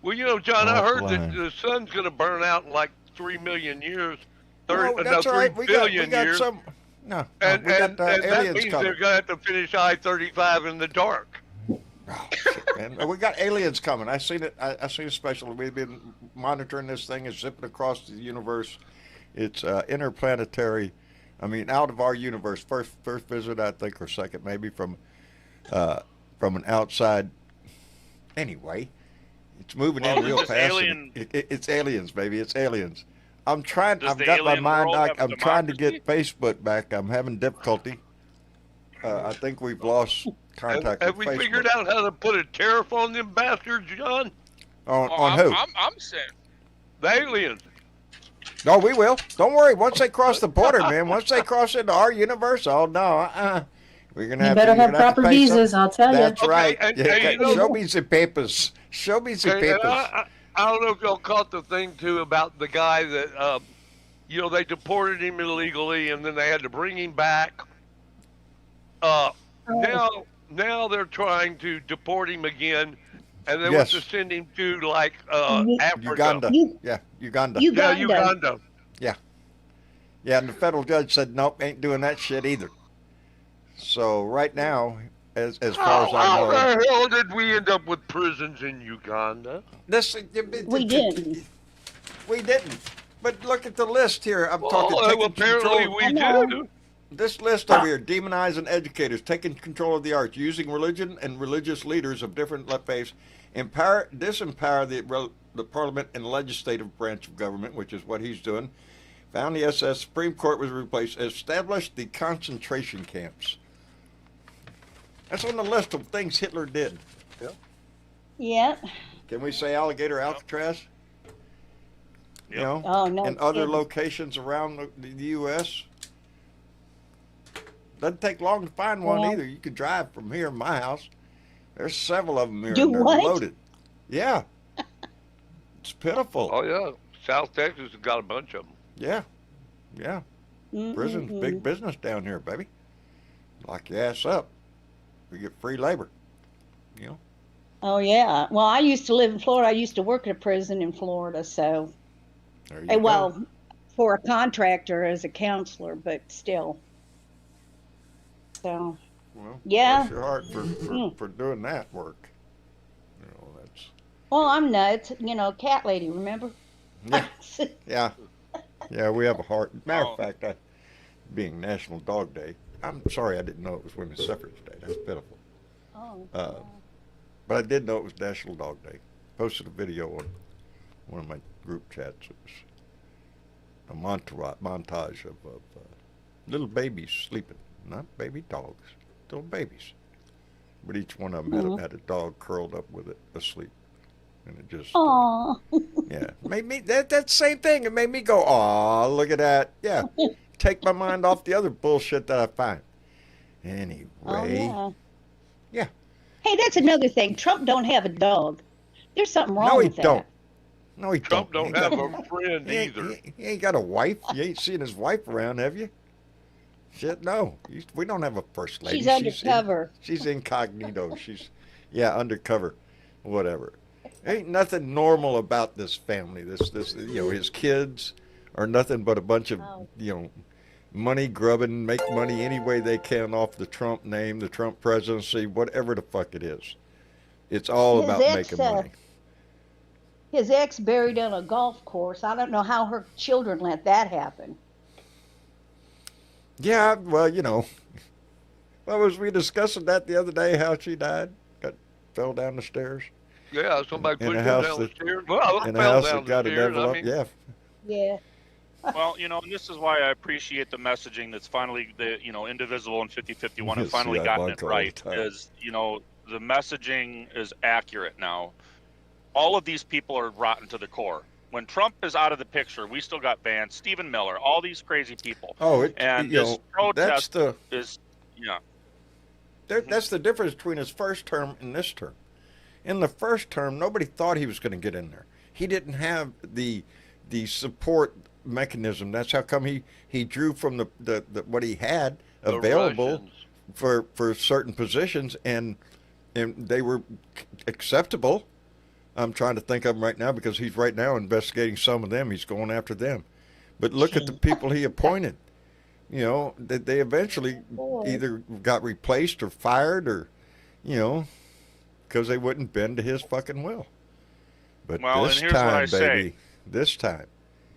Well, you know, John, I heard that Offline. the sun's going to burn out in like 3 million years. No, that's all right. 3 We billion got years. some. No, And, we got and that aliens means coming. they're going to have to finish I-35 in the dark. Oh, shit, man. We got aliens coming. I seen it. I seen a special. We've been monitoring this thing. It's zipping across the universe. It's interplanetary. I mean, out of our universe. First visit, I think, or second, maybe from an outside. Anyway, it's moving Well, in real does this fast. alien- It's aliens, baby. It's aliens. I'm trying. Does I've the got my alien mind. world have I'm trying to democracy? get Facebook back. I'm having difficulty. I think we've lost contact Have with we Facebook. figured out how to put a tariff on them bastards, John? On who? I'm saying. The aliens. No, we will. Don't worry. Once they cross the border, man. Once they cross into our universe, oh no, we're gonna You have better to. have proper visas, I'll tell you. That's Okay, right. and- Yeah, and you know- show me the papers. Show me the Okay, and papers. I don't know if y'all caught the thing too about the guy that they deported him illegally and then they had to bring him back. Now they're trying to deport him again, and they want Yes. to send him to like Ye- Africa. Uganda. You- Yeah, Uganda. Yeah, Uganda. Uganda. Yeah, and the federal judge said nope, ain't doing that shit either. So right now, as far as I How know, the hell did we end up with prisons in Uganda? We didn't. We didn't. But look at the list here. I'm talking. Well, Taking apparently control. we I know. do. This list over here, demonizing educators, taking control of the arts, using religion and religious leaders of different faiths, disempower the parliament and legislative branch of government, which is what he's doing. Found the SS, Supreme Court was replaced, established the concentration camps. That's on the list of things Hitler did. Yeah. Can we say Alligator Alcatraz? You know, Oh, no. and other kidding. locations around the U.S. Doesn't take long to find one Yeah. either. You could drive from here, my house. There's several of them here, Do and they're what? loaded. Yeah, it's pitiful. Oh yeah, South Texas has got a bunch of them. Yeah, yeah. Prison's Mm-mm-mm. big business down here, baby. Lock your ass up. We get free labor. You know. Oh, yeah. Well, I used to live in Florida. I used to work at a prison in Florida, so. There you go. Well, for a contractor as a counselor, but still. So, Well, yeah. bless your heart Mm. for doing that work. You know, that's well, I'm nuts. You know, cat lady, remember? yeah. Yeah, we have a heart. Matter Oh. of fact, being National Dog Day, I'm sorry I didn't know it was Women's Suffrage Day. That's pitiful. Oh. But I did know it was National Dog Day. Posted a video on one of my group chats. It was a montage of little babies sleeping. Not baby dogs, little babies. But each one of them had a dog curled up with it asleep. And it just, Aw. yeah, made me, that same thing. It made me go, aw, look at that. Yeah, take my mind off the other bullshit that I find. Anyway, Oh, yeah. Yeah. Hey, that's another thing. Trump don't have a dog. There's something wrong no, he with that. don't. No, he Trump don't. don't He have got- a friend He ain't, either. he ain't got a wife. You ain't seen his wife around, have you? Shit, no. We don't have a first lady. She's undercover. She's incognito. She's, yeah, undercover, whatever. Ain't nothing normal about this family. This, his kids are nothing but a bunch of, Oh. money grubbing, make money any way they can off the Trump name, the Trump presidency, whatever the fuck it is. It's all His about ex, making money. His ex buried on a golf course. I don't know how her children let that happen. Yeah, well, well, was we discussing that the other day? How she died, fell down the stairs Yeah, somebody In pushed a him house down the that- stairs. Well, I in a fell house down that got the an stairs. envelope. I mean, Yeah, Yeah. Well, and this is why I appreciate the messaging that's finally Indivisible and 5051 have Yes, finally see, I gotten bunker it all the right. time. Is the messaging is accurate now. All of these people are rotten to the core. When Trump is out of the picture, we still got Vance, Stephen Miller, all these crazy people, Oh, and this that's protest the is that's the difference between his first term and this term. In the first term, nobody thought he was going to get in there. He didn't have the support mechanism. That's how come he drew from the what he had The available Russians. for certain positions, and they were acceptable. I'm trying to think of them right now because he's right now investigating some of them. He's going after them. But look at the people he appointed. They eventually either got replaced or fired or, because they wouldn't bend to his fucking will. But Well, this and here's what I time, say. baby, this time,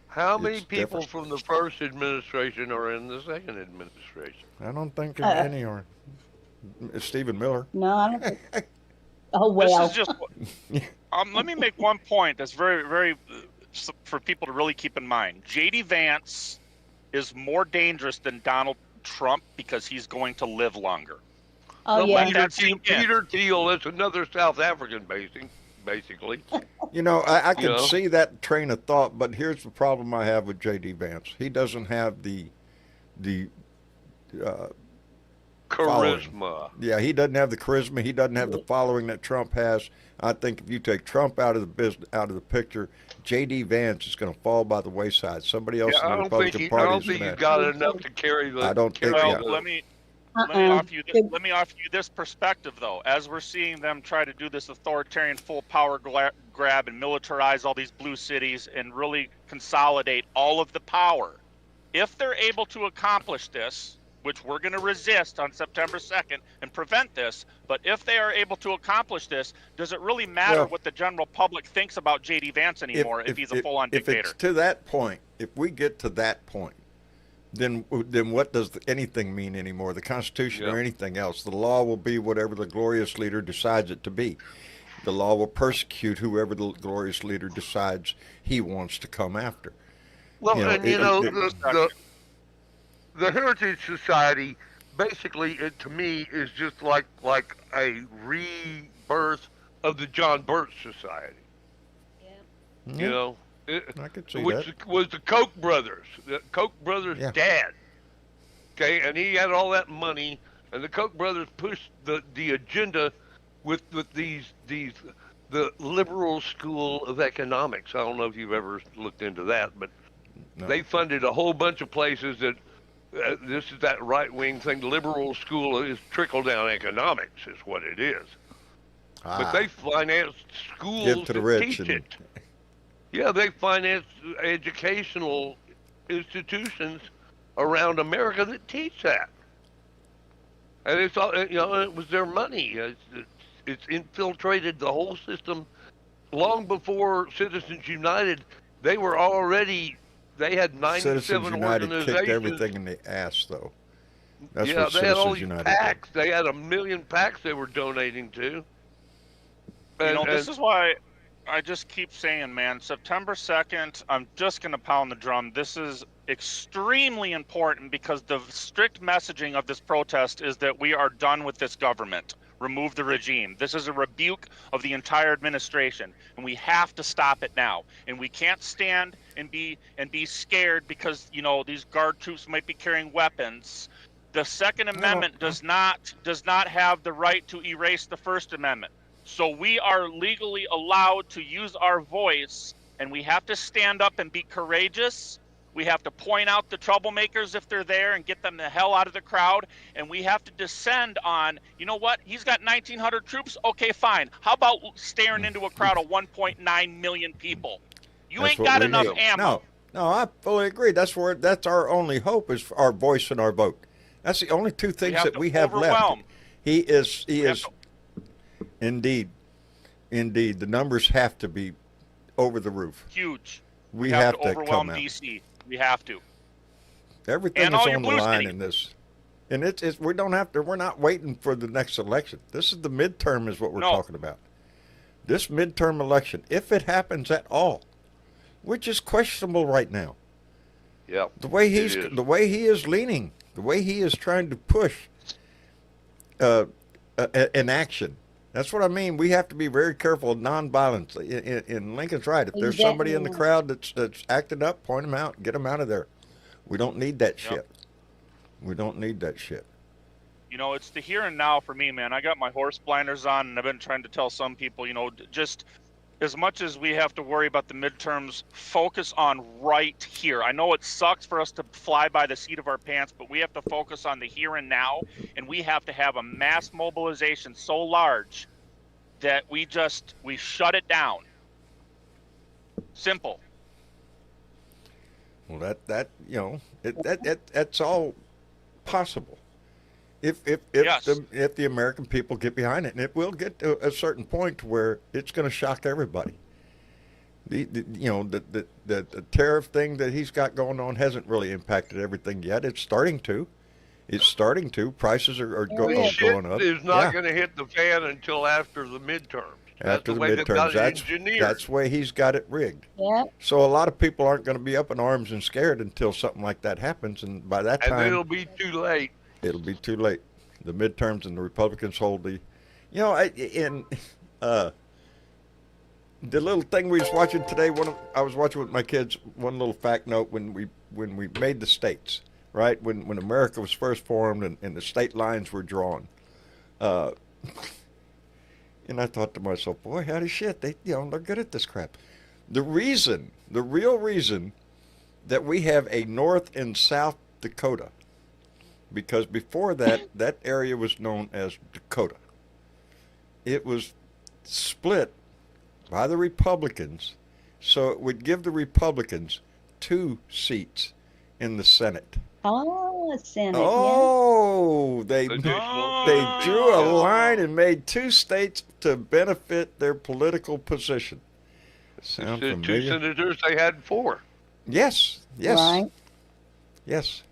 How many it's people different. from the first administration are in the second administration? I don't think any are. Stephen Miller. No, I don't think. Oh This well. is just. Let me make one point that's very, very for people to really keep in mind. J.D. Vance is more dangerous than Donald Trump because he's going to live longer. Oh Well, yeah. Peter Thiel is another South African, basically. I can Yeah. see that train of thought, but here's the problem I have with J.D. Vance. He doesn't have the Charisma. yeah, he doesn't have the charisma. He doesn't have the following that Trump has. I think if you take Trump out of the picture, J.D. Vance is going to fall by the wayside. Somebody else Yeah, in the I Republican don't Party is think going he's to. got enough to carry the. I don't think- carry yeah. Well, the- let me offer you this perspective though. As we're seeing them try to do this authoritarian full power grab and militarize all these blue cities and really consolidate all of the power, if they're able to accomplish this, which we're going to resist on September 2nd and prevent this, but if they are able to accomplish this, does it really matter Well, what the general public thinks about J.D. Vance anymore if he's a full-on if dictator? it's to that point, if we get to that point, then what does anything mean anymore? The Constitution or Yeah. anything else? The law will be whatever the glorious leader decides it to be. The law will persecute whoever the glorious leader decides he wants to come after. Well, You know, and the Heritage Society, basically, to me, is just like a rebirth of the John Birch Society. Yeah, You know, I could see which that. was the Koch brothers. The Koch brothers' Yeah. dad. Okay, and he had all that money, and the Koch brothers pushed the agenda with the liberal school of economics. I don't know if you've ever looked into that, but No. they funded a whole bunch of places that this is that right wing thing. The liberal school is trickle down economics, is what it is. But they financed schools Give to the that rich teach and- it. Yeah, they financed educational institutions around America that teach that. And it's all, it was their money. It's infiltrated the whole system. Long before Citizens United, they had 97 Citizens United organizations. kicked everything in the ass, though. That's Yeah, what they had all Citizens these United PACs. They had 1 million PACs they were donating to. This is why I just keep saying, man, September 2nd, I'm just going to pound the drum. This is extremely important because the strict messaging of this protest is that we are done with this government. Remove the regime. This is a rebuke of the entire administration, and we have to stop it now. And we can't stand and be scared because, these guard troops might be carrying weapons. The Second Amendment does not have the right to erase the First Amendment. So we are legally allowed to use our voice, and we have to stand up and be courageous. We have to point out the troublemakers if they're there and get them the hell out of the crowd. And we have to descend on, you know what? He's got 1,900 troops. Okay, fine. How about staring into a crowd of 1.9 million people? You That's ain't what got we enough need. ammo. No, I fully agree. That's our only hope is our voice and our vote. That's the only two things that we have left. He is indeed. The numbers have to be over the roof. Huge. We have have to to overwhelm come out. DC. We have to. Everything And is all your on the blue line cities. in this. And it's we don't have to we're not waiting for the next election. This is the midterm is what we're talking about. This midterm election, if it happens at all, which is questionable right now. Yeah. The way he is leaning, the way he is trying to push an action. That's what I mean. We have to be very careful of nonviolence. In Lincoln's right. If there's somebody in the crowd that's acting up, point them out, get them out of there. We don't need that shit. We don't need that shit. You know, it's the here and now for me, man. I got my horse blinders on, and I've been trying to tell some people, you know, just as much as we have to worry about the midterms, focus on right here. I know it sucks for us to fly by the seat of our pants, but we have to focus on the here and now, and we have to have a mass mobilization so large that we shut it down. Simple. Well, you know, that's all possible. If Yes. if the American people get behind it, and it will get to a certain point to where it's going to shock everybody. The tariff thing that he's got going on hasn't really impacted everything yet. It's starting to. It's starting to. Prices are going up. It's not going to hit the fan until after the midterms. After the midterms, that's the way he's got it rigged. Yeah. So a lot of people aren't going to be up in arms and scared until something like that happens, and by that time, it'll be too late. It'll be too late. The midterms and the Republicans hold the, you know, the little thing we was watching today. I was watching with my kids. One little fact note: when we made the states, right? When America was first formed and the state lines were drawn, and I thought to myself, boy, howdy shit, they're good at this crap. The real reason that we have a North and South Dakota, because before that area was known as Dakota. It was split by the Republicans, so it would give the Republicans 2 seats in the Senate. Oh, Senate. Oh, they drew a line and made 2 states to benefit their political position. Sound familiar? 2 senators, they had 4. Yes. Right. Yes.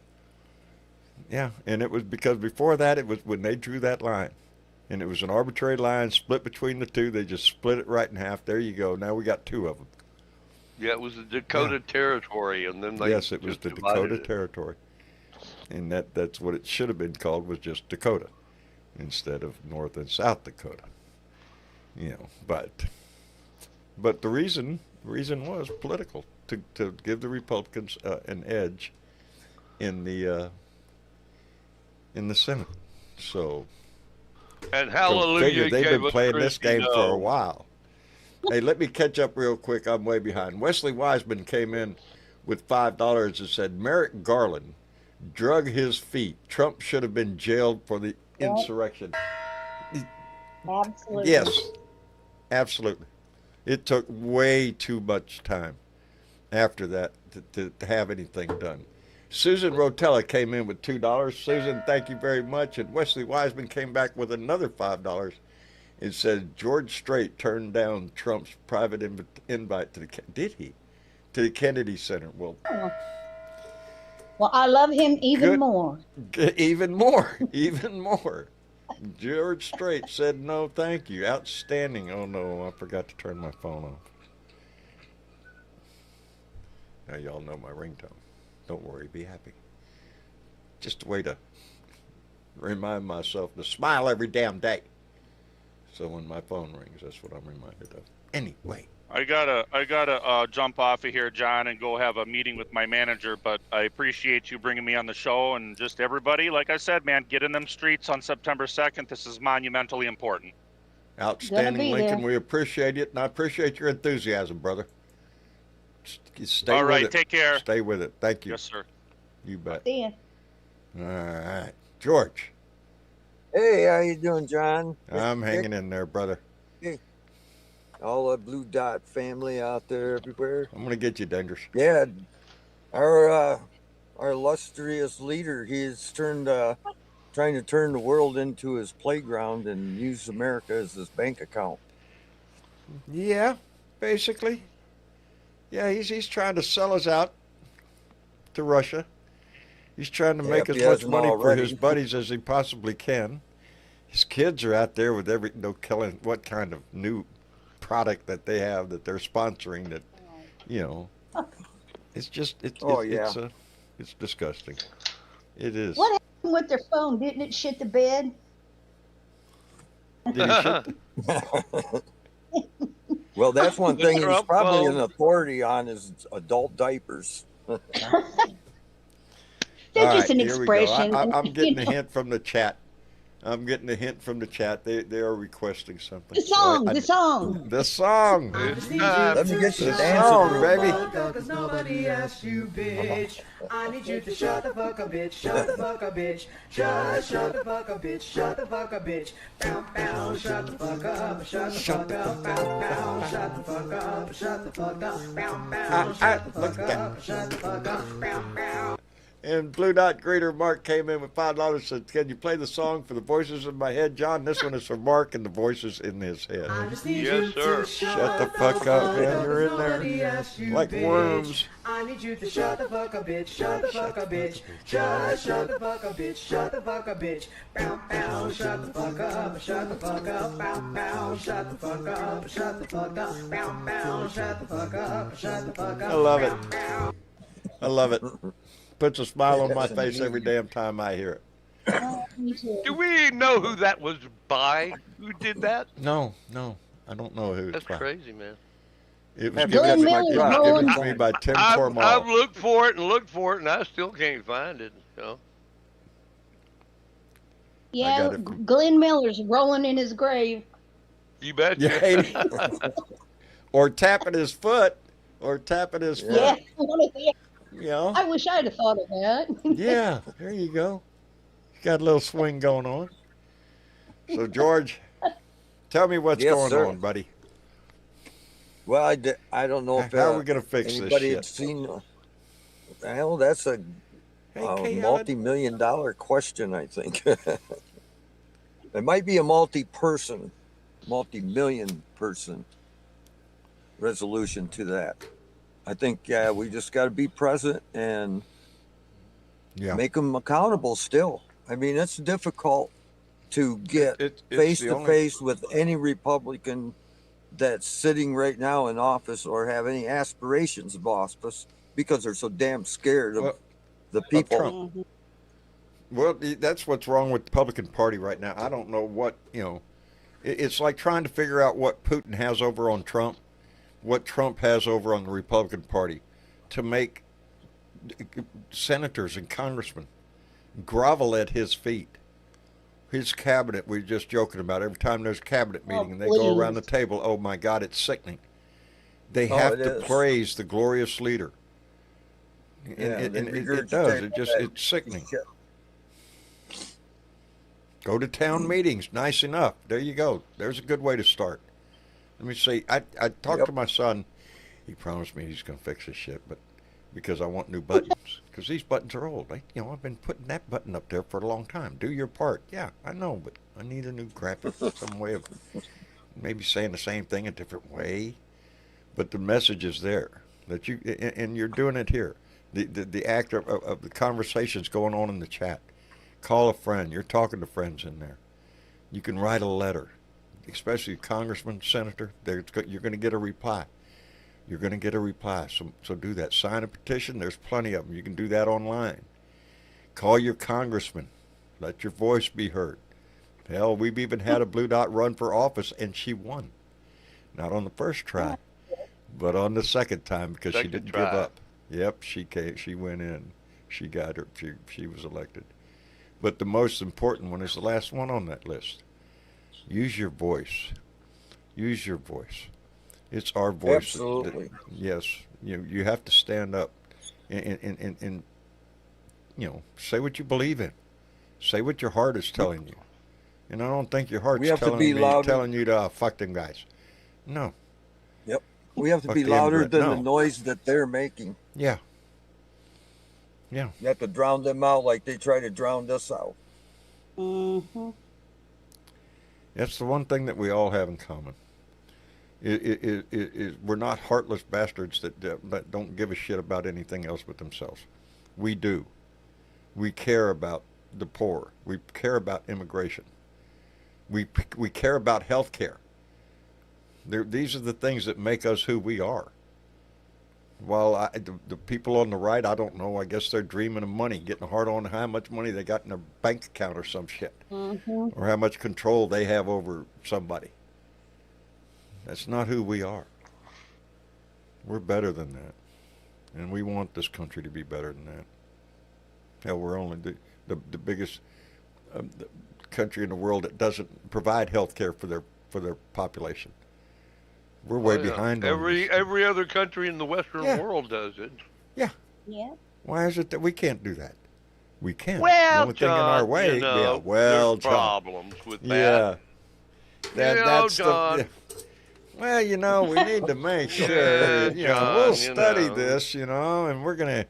Yeah, and it was because before that, it was when they drew that line. And it was an arbitrary line split between the 2. They just split it right in half. There you go. Now we got 2 of them. Yeah, it was the Dakota Territory, and then they Yes, it was the Dakota Territory. And that's what it should have been called, was just Dakota instead of North and South Dakota. You know, but the reason was political, to give the Republicans an edge in the Senate. So, and hallelujah, they've been playing this game Christy, for a while. Hey, let me catch up real quick. I'm way behind. Wesley Wiseman came in with $5 and said Merrick Garland drug his feet. Trump should have been jailed for the insurrection. Absolutely. Yes, absolutely. It took way too much time after that to have anything done. Susan Rotella came in with $2. Susan, thank you very much. And Wesley Wiseman came back with another $5 and said George Strait turned down Trump's private invite to the Kennedy Center. Well, I love him even more. Even more. George Strait said no, thank you. Outstanding. Oh no, I forgot to turn my phone off. Now y'all know my ringtone. Don't worry, be happy. Just a way to remind myself to smile every damn day. So when my phone rings, that's what I'm reminded of. Anyway. I gotta jump off of here, John, and go have a meeting with my manager. But I appreciate you bringing me on the show, and just everybody, like I said, man, get in them streets on September 2nd. This is monumentally important. Outstanding, Lincoln. There. We appreciate it, and I appreciate your enthusiasm, brother. Stay all with right, it. Take care. Stay with it. Thank you. Yes, sir. You bet. See ya. All right, George. Hey, how you doing, John? I'm hanging in there, brother. Hey, all the Blue Dot family out there everywhere. I'm gonna get you, Dangers. Yeah, our illustrious leader, he's trying to turn the world into his playground and use America as his bank account. Yeah, basically. Yeah, he's trying to sell us out to Russia. He's trying to make as much money for his buddies as he possibly can. His kids are out there with killing what kind of new product that they have that they're sponsoring that, it's just, It's disgusting. It is. What happened with their phone? Didn't it shit the bed? Did he shit? Well, that's one The thing he's Trump probably phone. an authority on is adult diapers. They're All just right, an here we go. expression. I'm getting a hint from the chat. I'm getting a hint from the chat. They are requesting something. The song, the song. The song. It's time. Let me get you The dancing, song, baby. Cause nobody asked you, bitch. I need you to shut the fuck up, bitch. Shut the fuck up, bitch. Shut the fuck up, bitch. Shut the fuck up, bitch. Bow, bow, shut the fuck up. Shut the fuck up. Bow, bow, shut the fuck up. Shut the fuck up. Bow, bow, shut the Look fuck at up. Shut the fuck up. Bow, bow. And Blue Dot Greeter Mark came in with $5. Said, "Can you play the song for the voices in my head, John? This one is for Mark and the voices in his head." I just need Yes, you sir. to Shut the fuck up, man. You're in Nobody asked there you, like bitch. worms. I need you to shut the fuck up, bitch. Shut the fuck up, bitch. Shut the fuck up, bitch. Shut the fuck up, bitch. Bow, bow, shut the fuck up. Shut the fuck up. Bow, bow, shut the fuck up. Shut the fuck up. Bow, bow, shut the fuck up. Shut the fuck up. I love it. Bow, bow. I love it. Puts a smile on my Yes, face indeed. every damn time I hear it. Me too. Do we know who that was by? Who did that? No, I don't know who That's it's by. crazy, man. It was Have given, Glenn to, Miller's it was rolling. given to me by Tim I've Cormall. looked for it, and I still can't find it. So. Yeah, got it from- Glenn Miller's rolling in his grave. You bet. Yeah, ain't he? Or tapping his foot. Or tapping his foot. Yeah, one of the- You know? I wish I'd have thought of that. Yeah, there you go. Got a little swing going on. So, George, tell me what's Yes, going sir. on, buddy. Well, I don't know if How are we going to fix this anybody shit? had seen. Well, that's a Hey, Kay, multi-million-dollar question, I think. It might be a multi-person, multi-million-person resolution to that. I think we just got to be present and yeah. make them accountable still. I mean, it's difficult to get It's face the to only- face with any Republican that's sitting right now in office or have any aspirations of office because they're so damn scared of Well, the people. Trump. Well, that's what's wrong with the Republican Party right now. I don't know what, it's like trying to figure out what Putin has over on Trump, what Trump has over on the Republican Party, to make senators and congressmen grovel at his feet. His cabinet, we're just joking about. Every time there's a cabinet meeting and they go around the table, oh my God, it's sickening. They have it to is. praise the glorious leader. And Yeah, it they does. regurgitate It's sickening. shit. Go to town meetings. Nice enough. There you go. There's a good way to start. Let me see. I talked Yep. to my son. He promised me he's going to fix this shit, but because I want new buttons. Because these buttons are old. I've been putting that button up there for a long time. Do your part. Yeah, I know, but I need a new graphic, some way of maybe saying the same thing a different way. But the message is there that you, and you're doing it here. The act of the conversations going on in the chat. Call a friend. You're talking to friends in there. You can write a letter, especially congressman, senator. You're going to get a reply. You're going to get a reply. So do that. Sign a petition. There's plenty of them. You can do that online. Call your congressman. Let your voice be heard. Hell, we've even had a Blue Dot run for office, and she won. Not on the first try, but on the second time because she Second didn't try. give up. Yep, she went in. She got her. She was elected. But the most important one is the last one on that list. Use your voice. Use your voice. It's our voice. Absolutely. Yes, you have to stand up and say what you believe in. Say what your heart is telling you. And I don't think your heart's We have to telling be louder. telling you to fuck them guys. No. Yep. We have to Fuck be the louder immigrant. than No. the noise that they're making. Yeah. Yeah. You have to drown them out like they try to drown us out. Mm-hmm. That's the one thing that we all have in common. We're not heartless bastards that don't give a shit about anything else but themselves. We do. We care about the poor. We care about immigration. We care about health care. These are the things that make us who we are. While the people on the right, I don't know. I guess they're dreaming of money, getting hard on how much money they got in their bank account or some shit, or how much control they have over somebody. That's not who we are. We're better than that, and we want this country to be better than that. Hell, we're only the biggest the country in the world that doesn't provide health care for their population. We're way behind. Every other country in the Western world does it. Yeah. Yeah. Why is it that we can't do that? We can't. Well, the only thing in our way. there's problems with that. That's John. Well, we need to make sure. We'll study this. And we're gonna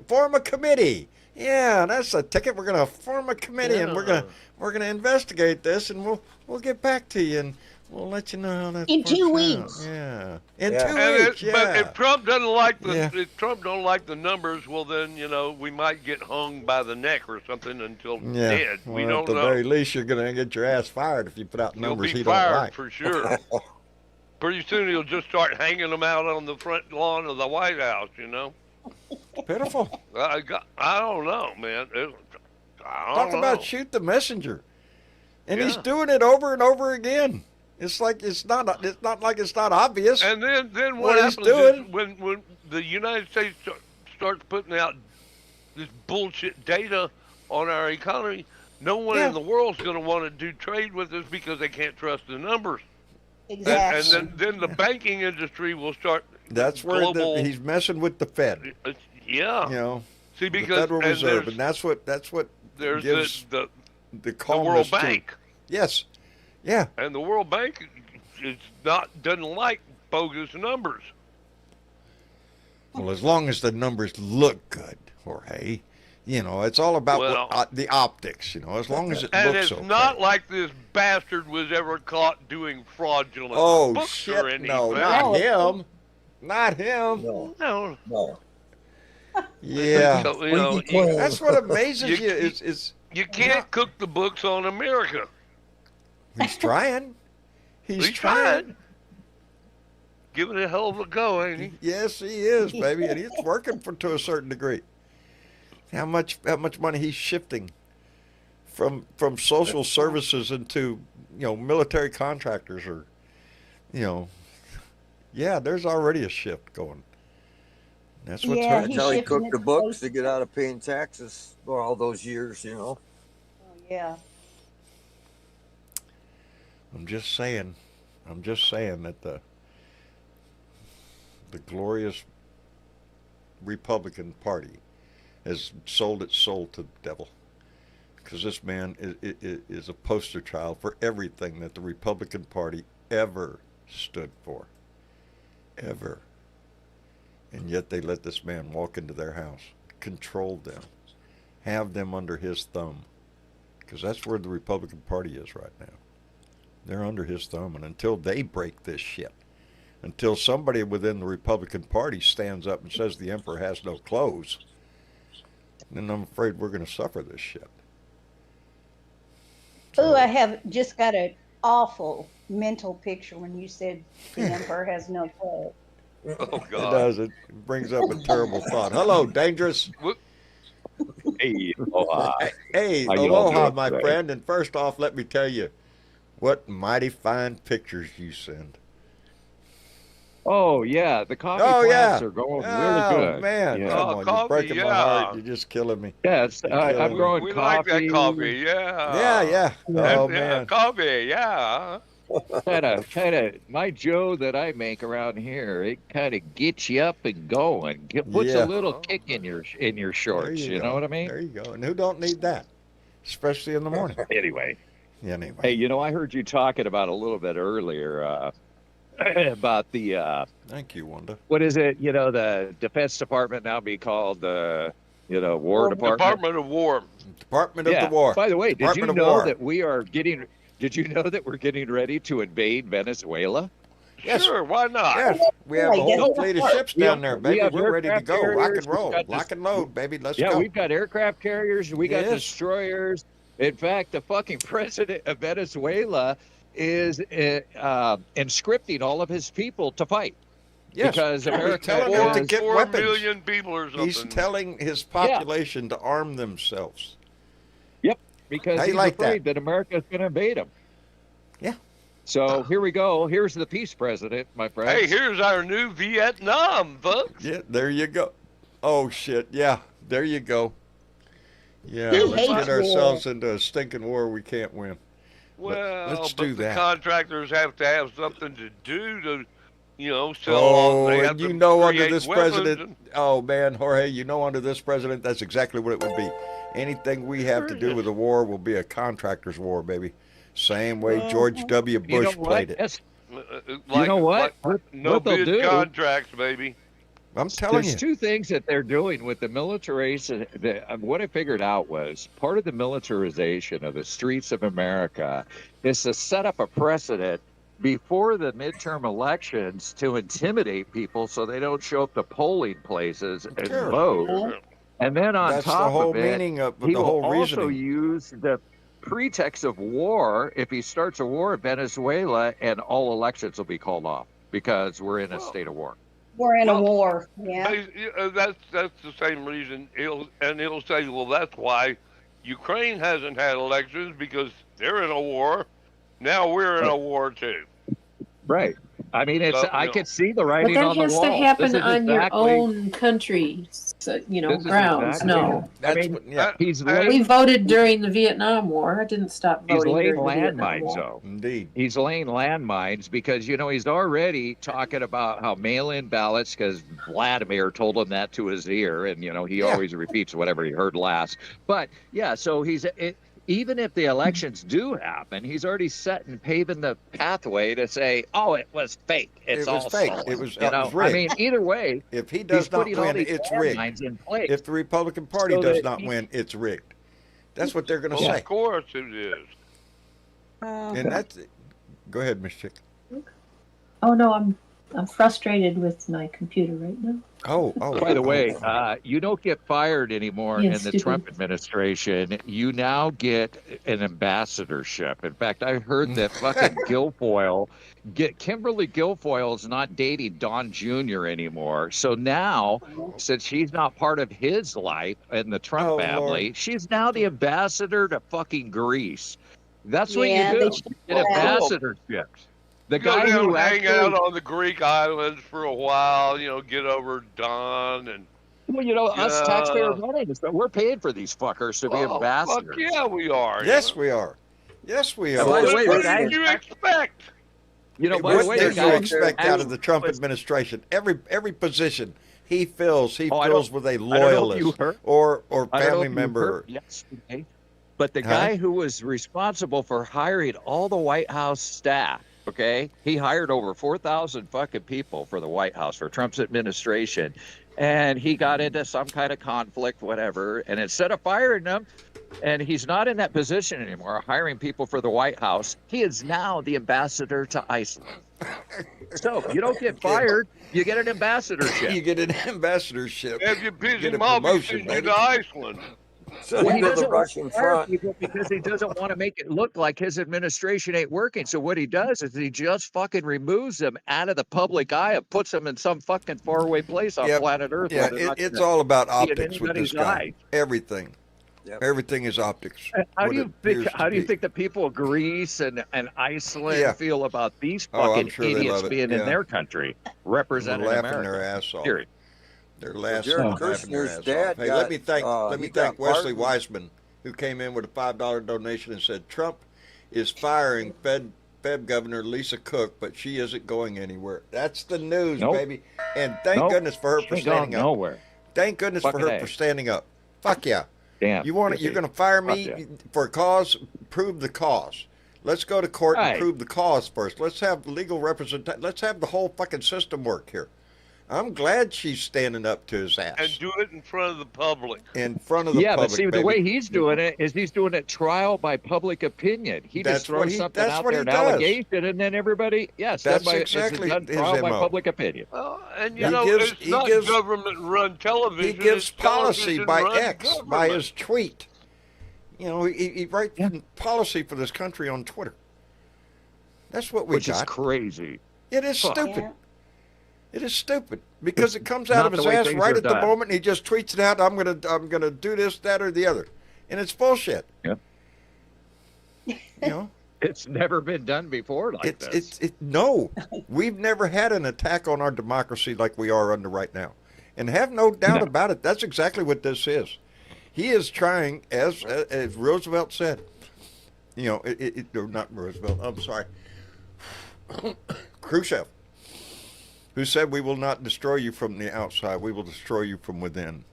form a committee. Yeah, that's a ticket. We're gonna form a committee, and we're gonna investigate this, and we'll get back to you, and we'll let you know how that in 2 out. weeks. Yeah, in 2 weeks. But if Trump doesn't like if Trump don't like the numbers, well then we might get hung by the neck or something until dead. Well, We don't at the know. very least, you're gonna get your ass fired if you put out numbers He'll be he fired don't like. for sure. Pretty soon he'll just start hanging them out on the front lawn of the White House. Pitiful. I don't know, man. Talk about shoot the messenger, and he's doing it over and over again. It's like it's not like it's not obvious. And then what he's happens doing? is when the United States starts putting out this bullshit data on our economy, no one in the world's going to want to do trade with us because they can't trust the numbers. Exactly. And then the banking industry will start. That's where he's messing with the Fed. Yeah. See, because the Federal Reserve, and that's what there's gives the calmness World Bank. Yes. Yeah. And the World Bank doesn't like bogus numbers. Well, as long as the numbers look good, Jorge, it's all about the optics. As long as it looks okay. And it's not like this bastard was ever caught doing fraudulent books shit, or anything. No, not him. Not him. No. Yeah. So, that's what amazes you is you can't cook the books on America. He's trying. He's trying. Giving it a hell of a go, ain't he? Yes, he is, baby, and he's working to a certain degree. How much money he's shifting from social services into military contractors or there's already a shift going. That's what's hurting. That's how he cooked the books to get out of paying taxes for all those years, Oh, yeah. I'm just saying that the glorious Republican Party has sold its soul to the devil, because this man is a poster child for everything that the Republican Party ever stood for. Ever. And yet they let this man walk into their house, control them, have them under his thumb, because that's where the Republican Party is right now. They're under his thumb, and until they break this shit, until somebody within the Republican Party stands up and says the emperor has no clothes, then I'm afraid we're going to suffer this shit. Oh, I have just got an awful mental picture when you said the emperor has no clothes. Oh, God. It does. It brings up a terrible thought. Hello, Dangerous. Hey, aloha. Hey, aloha, my friend. And first off, let me tell you what mighty fine pictures you send. Oh, yeah. The coffee plants are going really good. Oh, man. Yeah. Come on. You're breaking my heart. You're just killing me. Yes, I'm growing we coffee. like that coffee, yeah. Yeah. Oh, man. Coffee, yeah. kind of my Joe that I make around here, it kind of gets you up and going. Puts a little kick in your shorts. You know what I mean? There you go. And who don't need that, especially in the morning? Anyway. Anyway. Hey, I heard you talking about a little bit earlier about the. Thank you, Wanda. What is it? The Defense Department now be called the War Department. Department of War. Department of the War. By the way, did you Department of know War. that we are getting? Did you know that we're getting ready to invade Venezuela? Yes. Sure, why not? Yes, we have a whole fleet of ships down there, baby. We're ready to aircraft go. Rock carriers. and roll. Lock and load, baby. Let's go. Yeah, we've got aircraft carriers. We got Yes. destroyers. In fact, the fucking president of Venezuela is inscripting all of his people to fight. Yes, because he's America telling them to is, get 4 weapons. million people or something. He's telling his population to arm themselves. yep, because How you he's like afraid that America is going to invade him. Yeah. So here we go. Here's the peace president, my friend. Hey, here's our new Vietnam, folks. Yeah, there you go. Oh, shit. Yeah, there you go. Yeah, He let's hates get ourselves into a stinking war we can't win. Well, let's but do the that. contractors have to have something to do to, sell Oh, They have and you to know under create this weapons president, oh, man, Jorge, you know under this president, that's exactly what it would be. Anything we have to do with a war will be a contractors' war, baby. Same way George W. Bush played it. Yes. Like, you know what? No what they'll bid do, contracts, baby. I'm telling there's you. two things that they're doing with the militarization. What I figured out was part of the militarization of the streets of America is to set up a precedent before the midterm elections to intimidate people so they don't show up to polling places and Sure. vote. And then on That's top the whole of it, meaning of he the whole will also reasoning. use the pretext of war if he starts a war in Venezuela, and all elections will be called off because we're in a state of war. We're in a war. Yeah. That's the same reason. He'll say, well, that's why Ukraine hasn't had elections because they're in a war. Now we're in a war too. Right. I mean, it's. So, I could see the But writing that on the has wall. to happen This is on your exactly- own country's, this is grounds. exactly- No. I mean, yeah, he's We laying, voted during the Vietnam War. I didn't stop he's voting laying during the Vietnam landmines, War. though. indeed. He's laying landmines because he's already talking about how mail-in ballots, because Vladimir told him that to his ear, and he always repeats whatever he heard last. But yeah, so even if the elections do happen, he's already set and paving the pathway to say, "Oh, it was fake. It's It was all fake. stolen." It was I rigged. mean, either way, If he he's does not putting all win, these it's rigged. landmines in place. If the Republican Party So does that not win, it's rigged. That's what they're going to Well, say. of course it is. And that's it. Go ahead, Miss Chick. Oh no, I'm frustrated with my computer right now. Oh. By the way, you don't get fired anymore Yeah, in the stupid. Trump administration. You now get an ambassadorship. In fact, I heard that fucking Kimberly Guilfoyle is not dating Don Jr. anymore. So now, since she's not part of his life in the Trump Oh, family, Lord. she's now the ambassador to fucking Greece. That's what Yeah, you they do. should Get do that. ambassadorships. The Go guy down, who hang actually, out on the Greek islands for a while, get over Don and. well, us Yeah. taxpayer money, we're paying for these fuckers to be Oh, ambassadors. fuck yeah, we are. Yes, we are. Yes, we And by are. the way, What the guy- did you expect? by the What way, do the you guy expect out of the Trump was- administration? Every position he fills, I don't- fills with a I don't know if you loyalist heard- or I don't know family if you member. heard yesterday, but the Huh? guy who was responsible for hiring all the White House staff, okay, he hired over 4,000 fucking people for the White House for Trump's administration, and he got into some kind of conflict, whatever, and instead of firing them, and he's not in that position anymore, hiring people for the White House, he is now the ambassador to Iceland. So you don't get fired, you get an ambassadorship. You get an ambassadorship. If you piss Get a him off, he promotion, sends you baby. to Iceland. So Well, he he did the doesn't Russian fire front. people because he doesn't want to make it look like his administration ain't working. So what he does is he just fucking removes them out of the public eye and puts them in some fucking faraway place on Yep. planet Earth. Yeah, where they're not it's gonna all about see in optics with this anybody's guy. eye. Everything. Yep. Everything is optics. How what do you it think? appears How to do you be. think the people of Greece and Iceland Yeah. feel about these Oh, I'm fucking sure they idiots love it, being yeah. in their country, They're representing laughing America? their ass off. Period. They're laughing Jared laughing their Kushner's ass dad off. Hey, got, let me thank he got Wesley pardoned. Wiseman, who came in with a $5 donation and said Trump is firing Fed Governor Lisa Cook, but she isn't going anywhere. That's the news, Nope. baby. And thank Nope. goodness for her She for ain't going standing up. nowhere. Thank goodness for Fucking her A. for standing up. Fuck yeah. Damn. You want it? You're going to fire me Fuck yeah. for a cause? Prove the cause. Let's go to court Right. and prove the cause first. Let's have legal representation. Let's have the whole fucking system work here. I'm glad she's standing up to his ass And do it in front of the public. in front of the Yeah, public. but see, the baby. way he's doing it is he's doing it trial by public opinion. He That's just what throws he- something that's out what there, he an does. allegation, and then everybody, yes, That's done by, exactly it's done his trial by MO. public opinion. Well, and He gives- it's not government-run television. He gives it's policy by television-run X, by government. his tweet. You know, he writes policy for this country on Twitter. That's what we Which got. is crazy. It is Fuck. stupid. Yeah. It is stupid because it comes out Not of his the way ass things right are at the done. moment. And he just tweets it out. I'm gonna do this, that, or the other, and it's bullshit. Yeah. You know, It's never been done before like this. No, we've never had an attack on our democracy like we are under right now, and have no doubt about it. That's exactly what this is. He is trying, as Roosevelt said. You know, or not Roosevelt. I'm sorry, Khrushchev, who said, "We will not destroy you from the outside. We will destroy you from within."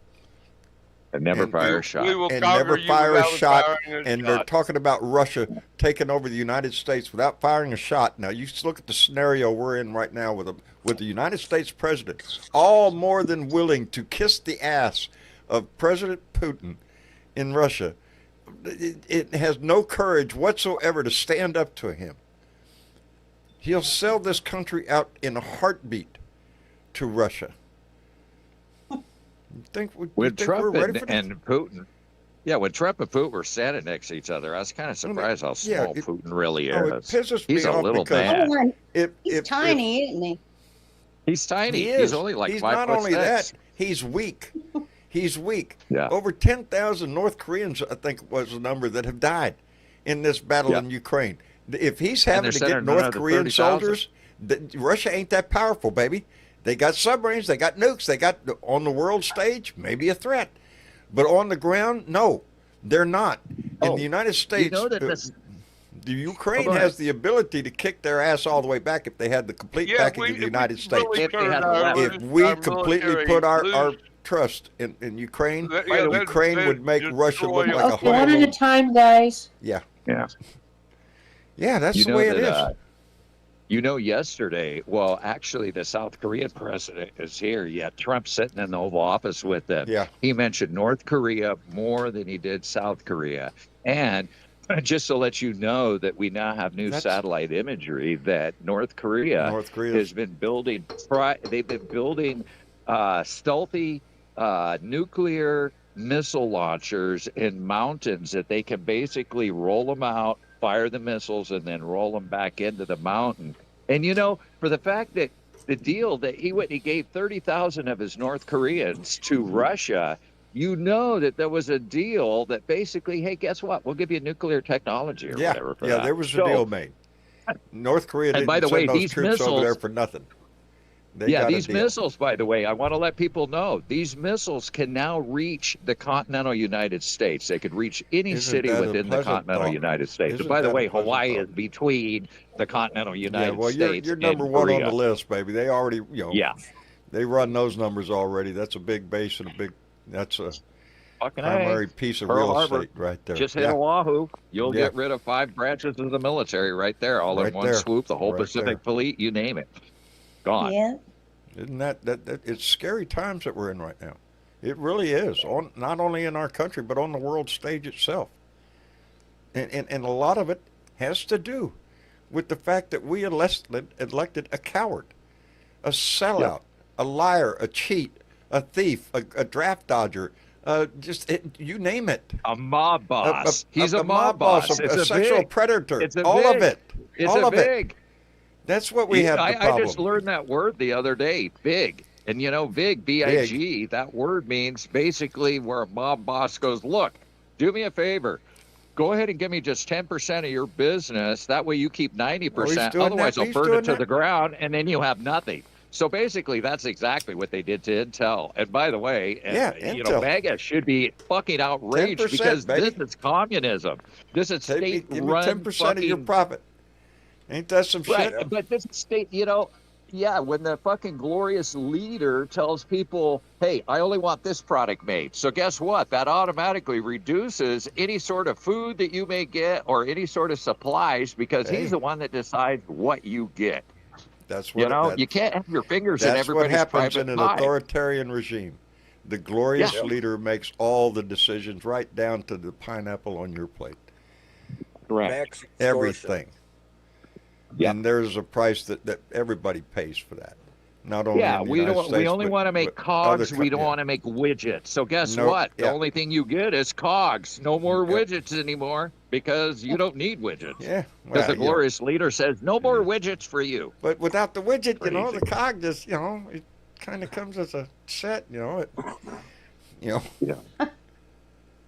And never And fire we- a shot. We will And counter never you fire a without shot. firing a And they're shot. talking about Russia taking over the United States without firing a shot. Now you just look at the scenario we're in right now with the United States president, all more than willing to kiss the ass of President Putin in Russia. It has no courage whatsoever to stand up to him. He'll sell this country out in a heartbeat to Russia. You think When we're Trump ready for this? and Putin, yeah, when Trump and Putin were standing next to each other, I was kind of surprised how Yeah, small Putin really Oh, it is. pisses He's me a off little because man. Oh, and if, he's if, tiny, isn't he? He's tiny. He is. He's only like He's 5 not foot only 6. that, he's weak. He's weak. Yeah. Over 10,000 North Koreans, I think, was the number that have died in this battle in Ukraine. If he's And having they're to sending get North another Korean 30,000. soldiers, Russia ain't that powerful, baby. They got submarines, they got nukes, they got on the world stage, maybe a threat. But on the ground, no, they're not. In the United States, You know that this, the Ukraine go ahead. has the ability to kick their ass all the way back if they had the complete backing of the United States. Really If they turned had the our- left. If we our completely military put our loose, trust in Ukraine, that- Ukraine that would make Russia look destroy like a us. Okay, one at a honeymoon. time, guys. Yeah, yeah. yeah, that's You the know way it that, is. You know, yesterday, well, actually, the South Korean president is here. Yeah, Trump's sitting in the Oval Office with them. Yeah. He mentioned North Korea more than he did South Korea. And just to let you know that we now have new That's- satellite imagery that North Korea North Korea has been building. They've been building stealthy nuclear missile launchers in mountains that they can basically roll them out, fire the missiles, and then roll them back into the mountain. And you know, for the fact that the deal that he gave 30,000 of his North Koreans to Russia, you know that there was a deal that basically, hey, guess what? We'll give you nuclear technology or Yeah, whatever for yeah, that. there was a So- deal made. North Korea And didn't by the send way, those these troops over there missiles- for nothing. They Yeah, got a these deal. missiles, by the way, I want to let people know, these missiles can now reach the continental United States. They could reach any Isn't city that a within the pleasant continental thought? United States. Isn't And by the that a way, pleasant Hawaii thought? is between the continental United Yeah, well, States you're number and one on Korea. the list, baby. They already, you know, Yeah, they run those numbers already. That's a big base and that's a fucking primary A. piece of Pearl real Harbor. estate right there. Just hit yeah. Oahu. You'll Yeah. get rid of 5 branches of the military right there, all Right in one there. swoop. The whole Right Pacific Fleet, you name it, gone. Yeah. Isn't that it's scary times that we're in right now. It really is. On not only in our country but on the world stage itself. And a lot of it has to do with the fact that we elected a coward, a sellout, a liar, a cheat, a thief, a draft dodger, you name it. A mob boss. He's a mob boss. a It's sexual big. predator. It's a all big. of it. It's all a of it. big. That's what we have the I problem. just learned that word the other day, big. And you know, big, B-I-G, that word means basically where a mob boss goes, look, do me a favor. Go ahead and give me just 10% of your business. That way you keep 90%. doing Otherwise, that. I'll He's burn doing it to that. the ground, and then you have nothing. So basically, that's exactly what they did to Intel. And by the way, Yeah, you know, Intel. MAGA should be fucking outraged 10%, because baby. this is communism. This is Give me state-run 10% of your fucking- profit. Ain't that some Right, shit? but this state, you know, yeah, when the fucking glorious leader tells people, hey, I only want this product made. So guess what? That automatically reduces any sort of food that you may get or any sort of supplies because Hey. he's the one that decides what you get. That's what You know, that- you can't have your fingers in That's what everybody's happens private in an pie. authoritarian regime. The glorious Yeah. leader makes all the decisions right down to the pineapple on your plate. Correct. Max extortion. Everything. Yeah. And there's a price that everybody pays for that. Not only Yeah, in the we United don't. States, We only but want to make cogs. We don't yeah. want to make widgets. So guess No, what? The yeah. only thing you get is cogs. No more Yep. widgets anymore because you don't need widgets. Yeah, Because the well, glorious leader says no more widgets for you. but without the widget, you know, Crazy. the cog just, you know, it kind of comes as a set, you know. You know, Yeah.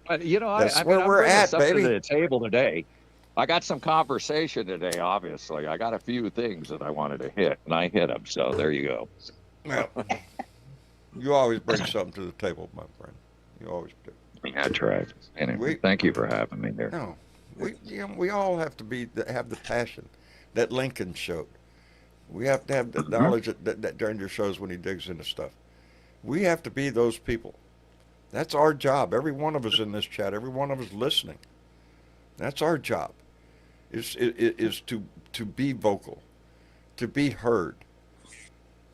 But you know, that's I where mean, I'm we're bringing at, stuff baby. to the table today. I got some conversation today. Obviously, I got a few things that I wanted to hit, and I hit them. So there you go. Well, you always bring something to the table, my friend. You always do. That's right. Anyway, thank you for having me there. No, we all have to have the passion that Lincoln showed. We have to have the knowledge that Derringer shows when he digs into stuff. We have to be those people. That's our job. Every one of us in this chat, every one of us listening. That's our job. Is to be vocal, to be heard.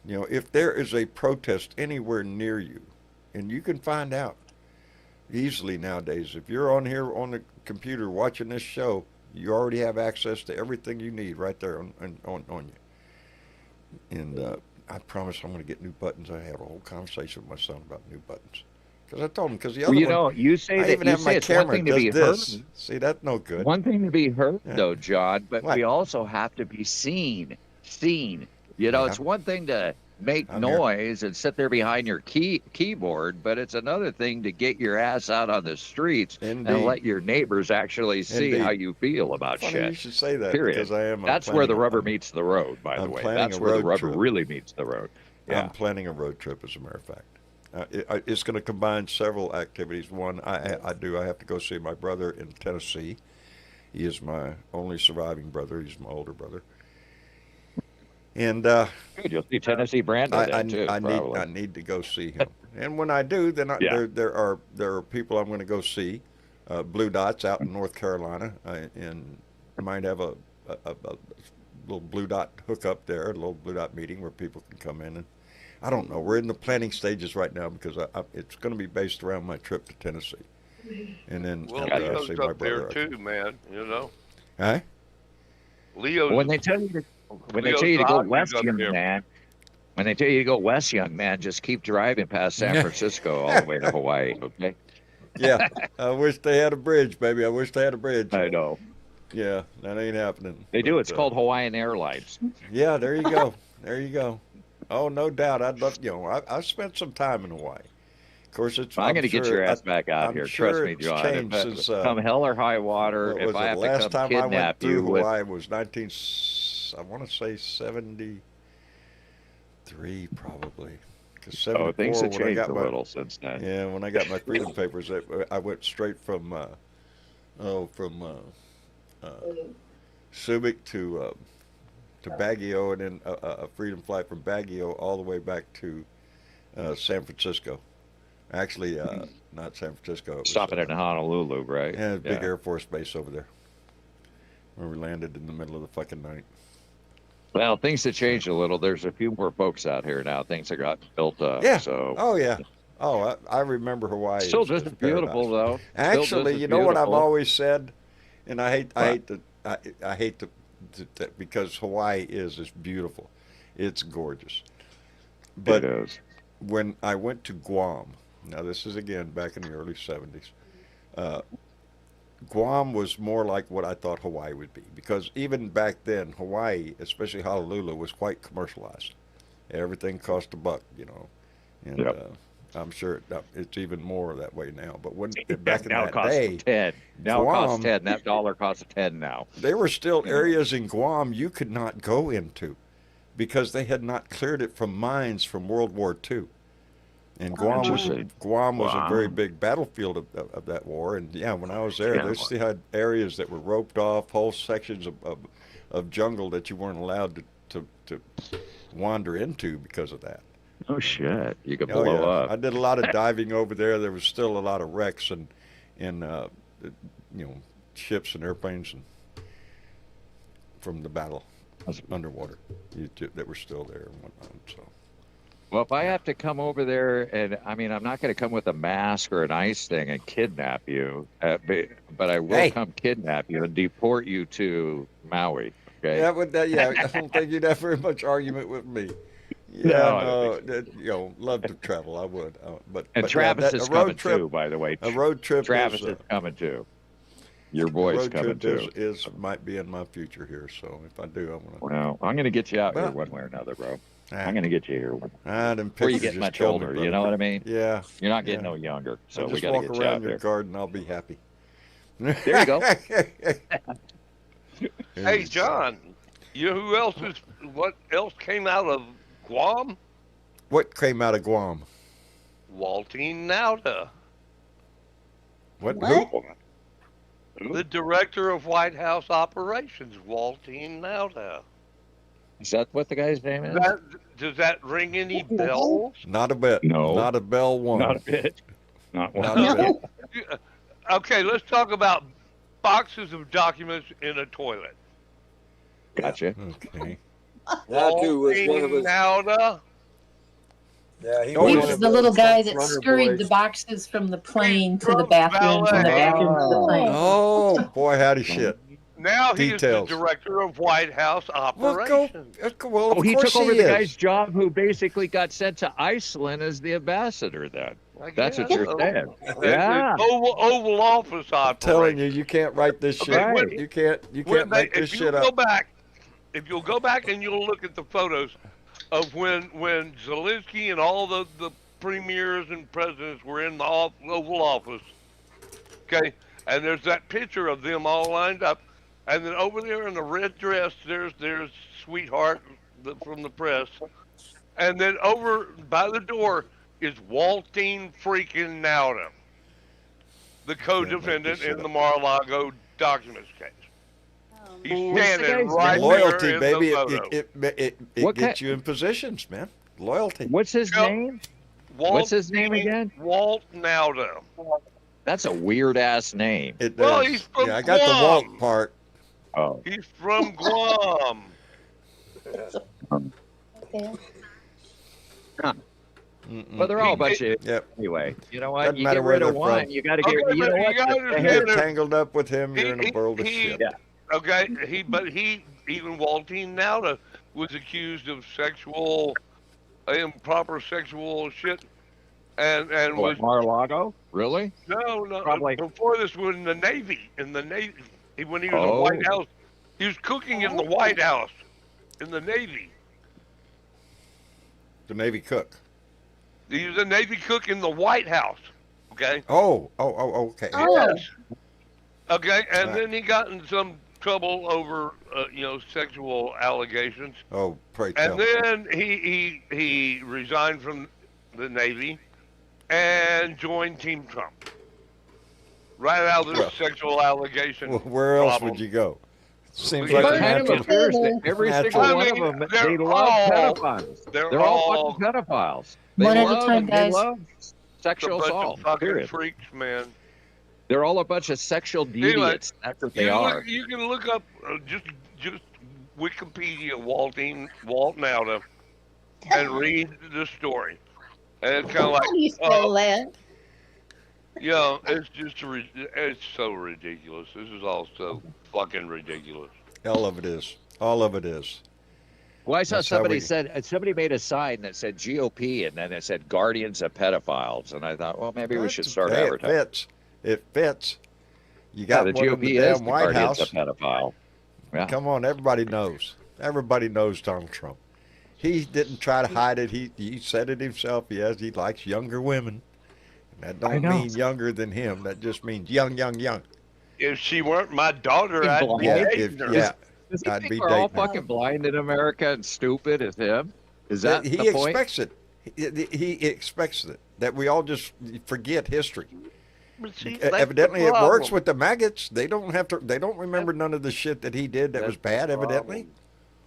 You know, if there is a protest anywhere near you, and you can find out easily nowadays, if you're on here on the computer watching this show, you already have access to everything you need right there on you. And I promise I'm going to get new buttons. I had a whole conversation with my son about new buttons. Because I told him, because the other Well, you one, know, you say I that even you have my say it's one camera thing to does be this. heard. See, that's no good. One thing to be heard, Yeah. though, John, but What? we also have to be seen. You know, Yeah. it's one thing to make I'm here. noise and sit there behind your keyboard, but it's another thing to get your ass out on the streets Indeed. and let your neighbors actually see Indeed. how you feel about Funny shit. you should say that, Period. because I am. That's where the rubber meets the road, by the I'm way. planning That's a where the road rubber trip. really meets the road. Yeah. I'm planning a road trip, as a matter of fact. It's going to combine several activities. One, I have to go see my brother in Tennessee. He is my only surviving brother. He's my older brother. And Good. You'll see Tennessee Brando then, too, probably. I need to go see him. And when I do, then Yeah. there are people I'm going to go see. Blue Dots out in North Carolina, and I might have a little Blue Dot hookup there, a little Blue Dot meeting where people can come in. And I don't know. We're in the planning stages right now, because it's going to be based around my trip to Tennessee. And then Well, after I Leo's see my up there brother. too, man. You know, Huh? Leo's. When they tell you to, Leo's go hockey's west, up young there. man, when they tell you to go west, young man, just keep driving past San Francisco all the way to Hawaii, okay? Yeah. I wish they had a bridge, baby. I wish they had a bridge. I know. Yeah, that ain't happening. They do. But, It's called Hawaiian Airlines. Yeah, there you go. There you go. Oh, no doubt. I'd love, I've spent some time in Hawaii. Of course, I'm going to get your ass back out I'm here. sure Trust me, it's John. changed If, since, come hell or high water, what if was I it? have Last to come time I went kidnap through you with... Hawaii was I want to say 73, probably. Because 74, Oh, things have when I changed got a my, little since then. yeah, when I got my freedom papers, I went straight from Subic to Baguio, and then a freedom flight from Baguio all the way back to San Francisco. Actually, not San Francisco. It was, Stopping in Honolulu, right? yeah, a big Air Force base over there, where we landed in the middle of the fucking night. Well, things have changed a little. There's a few more folks out here now. Things have got built up. Yeah. So Oh yeah. Oh, I remember Hawaii. still as just as paradise. beautiful, though. Still Actually, just as you know what I've beautiful. always said, and I hate What? to because Hawaii is beautiful, it's gorgeous. But It is. when I went to Guam, now this is again back in the early '70s, Guam was more like what I thought Hawaii would be, because even back then, Hawaii, especially Honolulu, was quite commercialized. Everything cost $1, and Yep. I'm sure it's even more that way now. But when Yeah, back in now that it costs day, 10. Now it Guam- costs 10. That dollar costs 10 now. there were still areas in Guam you could not go into because they had not cleared it from mines from World War II. And Guam was Interesting. a very Wow. big battlefield of that war. And yeah, when I was there, Yeah. they still had areas that were roped off, whole sections of jungle that you weren't allowed to wander into because of that. Oh, shit. You could Oh, blow yeah. up. I did a lot of diving over there. There was still a lot of wrecks and ships and airplanes from the battle underwater that were still there and whatnot. So. Well, if I have to come over there, and I mean, I'm not going to come with a mask or an ice thing and kidnap you, but I will Hey. come kidnap you and deport you to Maui. Okay. Yeah, I don't think you'd have very much argument with me. No. Love to travel. I would, And but Travis a is road coming trip, too, by the way. a road trip Travis is, is coming too. Your a boy's road coming trip too. might be in my future here. So if I do, I'm gonna. Well, I'm going to get you out here Well, one way or another, bro. Ah, I'm going to get you here them before you pictures get just much kill me, older. brother. You know what I mean? Yeah. You're not getting Yeah. no younger, I'll so we just got to walk get you around out your there. garden. I'll be happy. There you go. Hey, John, you know what else came out of Guam? What came out of Guam? Walting Nauta, What? What? Who? the director of White House operations, Walting Nauta. Is that what the guy's name is? Does that ring any bells? Not a bit. No. Not a bell one. Not a bit. Not one. Not a bit. Okay, let's talk about boxes of documents in a toilet. Gotcha. Okay. That too was one of Walting his. Nauta. Yeah, he Oh, He was one was of the little guy that front runner scurried boys. the boxes from the plane to the From bathroom, from the ballet. bathroom to the plane. Oh boy, howdy shit. Now he Details. is the director of White House Well, operations. well, of Oh, he course took over he the is. guy's job who basically got sent to Iceland as the ambassador then. That's what guess you're so. saying. It's Yeah. Oval Office I'm operation. telling you, you can't write this shit. Okay, when- You can't When make this if shit you go up. back, if you'll go back and you'll look at the photos of when Zelensky and all the premiers and presidents were in the Oval Office, okay, and there's that picture of them all lined up, and then over there in the red dress, there's Sweetheart from the press, and then over by the door is Walting freaking Nauta, the co-defendant in the Mar-a-Lago documents case. He's standing right Loyalty, there in baby. the photo. It What gets you in positions, man. Loyalty. What's his Yep. name? What's his name again? Walt Nauta. That's a weird ass name. It Well, does. he's from Yeah, I got the Walt Guam. part. Oh. He's from Guam. Well, they're all a bunch of. Yep. Anyway, you know what? Doesn't You matter get where rid of they're one, from. you got to get. Okay, You know but what? you gotta The understand You head- get tangled up with him, you're in a world of shit. Yeah. Okay, he even Walting Nauta was accused of improper sexual shit, and was What, Mar-a-Lago? Really? no Probably. before this was in the Navy. When he was Oh. in White House, he was cooking in the White House in the Navy. The Navy cook. He was a Navy cook in the White House. Okay. Oh, okay. Oh, Okay, and Right. then he got in some trouble over, sexual allegations, Oh, pray tell. and then he resigned from the Navy and joined Team Trump. Right out of this Well, sexual allegation. Well, where else problem. would you go? Seems Well, like It a kind of natural. appears that every Natural. single I one mean, of them, they're they love all- pedophiles. they're They're all all- fucking pedophiles. They One at a love time, and guys. They love It's a sexual bunch assault. of fucking Period. freaks, man. They're all a bunch of sexual Anyway, idiots. That's what they are. You can look up just Wikipedia Walt Nauta and read the story. And it's kind of like, How do you spell that? it's just it's so ridiculous. This is all so fucking ridiculous. All of it is. All of it is. Well, I saw That's how somebody we- said somebody made a sign that said GOP and then it said Guardians of Pedophiles, and I thought, well, maybe we should start Hey, advertising. It fits. It fits. You Yeah, got the one in GOP the is damn the White Guardians House. of Pedophile. Yeah. Come on, everybody knows. Everybody knows Donald Trump. He didn't try to hide it. He said it himself. Yes, he likes younger women. And that I don't know. mean younger than him. That just means young. If she weren't my daughter, He's I'd blind. be Yeah, dating her. yeah. Does he I'd think be we're all dating her. fucking blind in America and stupid as him? Is that He the point? expects it. He expects it. That we all just forget history. But see, that's the Evidently, it works problem. with the maggots. They don't have to. They don't remember none of the shit that he did that was bad. Evidently,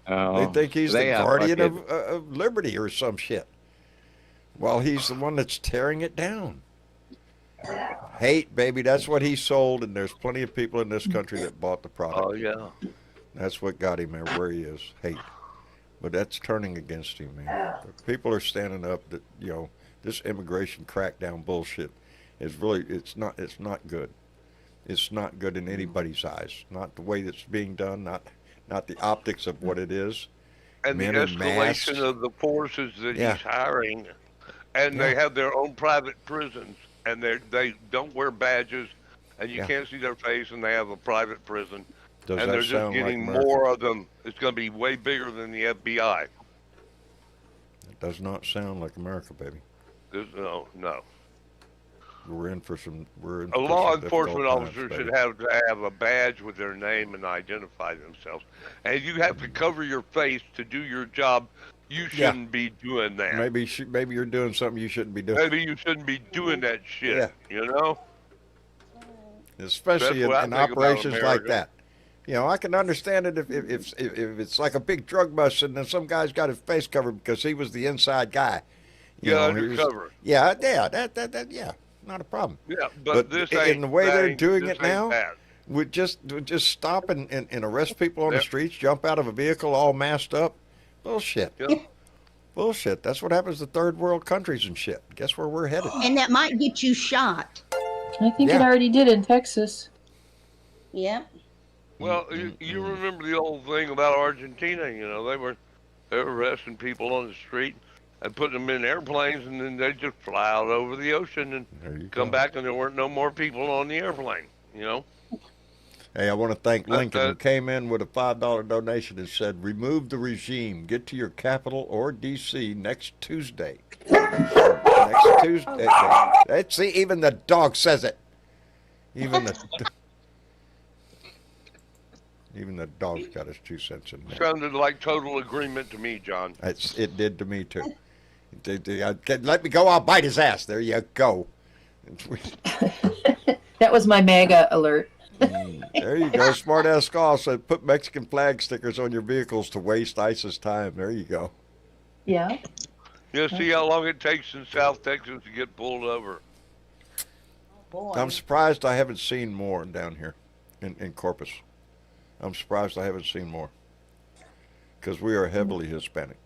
Oh, they think he's they the have guardian fucking- of liberty or some shit. Well, he's the one that's tearing it down. Hate, baby. That's what he sold, and there's plenty of people in this country that bought the product. Oh yeah. That's what got him there where he is. Hate. But that's turning against him, man. People are standing up that, this immigration crackdown bullshit is really, it's not good. It's not good in anybody's eyes. Not the way that's being done, not the optics of what it is. and the Men in escalation masks. of the forces that Yeah. he's hiring, and they have their own private prisons, and they don't wear badges, and you Yeah. can't see their face, and they have a private prison, Does and that they're just sound like getting America? more of them. It's going to be way bigger than the FBI. It does not sound like America, baby. No. We're in for some. We're in A for law some difficult enforcement times, officer baby. should have to have a badge with their name and identify themselves. And you have to cover your face to do your job. You shouldn't be doing that. Maybe you're doing something you shouldn't be doing. Maybe you shouldn't be doing that shit. Yeah. You know? Especially That's what I in think about operations like America. that. You know, I can understand it if it's like a big drug bust and then some guy's got his face covered because he was the inside guy. You know, he was- undercover. yeah, not a problem. Yeah, but this ain't in the way they're that doing this it ain't now, that. would just stop and arrest people on the Yep. streets, jump out of a vehicle all masked up. Bullshit. Yep. Bullshit. That's what happens to third world countries and shit. Guess where we're headed? And that might get you shot. I think it Yeah. already did in Texas. Yep. Well, you remember the old thing about Argentina? You know, they were arresting people on the street and putting them in airplanes, and then they just fly out over the ocean and There you come go. back, and there weren't no more people on the airplane. You know? Hey, I want to thank Lincoln who that- came in with a $5 donation and said, "Remove the regime. Get to your capital or D.C. next Tuesday." Next Tuesday. See, even the dog says it. Even the dog's got his 2 cents in there. Sounded like total agreement to me, John. It did to me too. Let me go. I'll bite his ass. There you go. That was my MAGA alert. There you go. Smart ass Skull said, "Put Mexican flag stickers on your vehicles to waste ISIS time." There you go. Yeah. You see how long it takes in South Texas to get pulled over. Boy. I'm surprised I haven't seen more down here in Corpus. I'm surprised I haven't seen more because we are heavily Hispanic.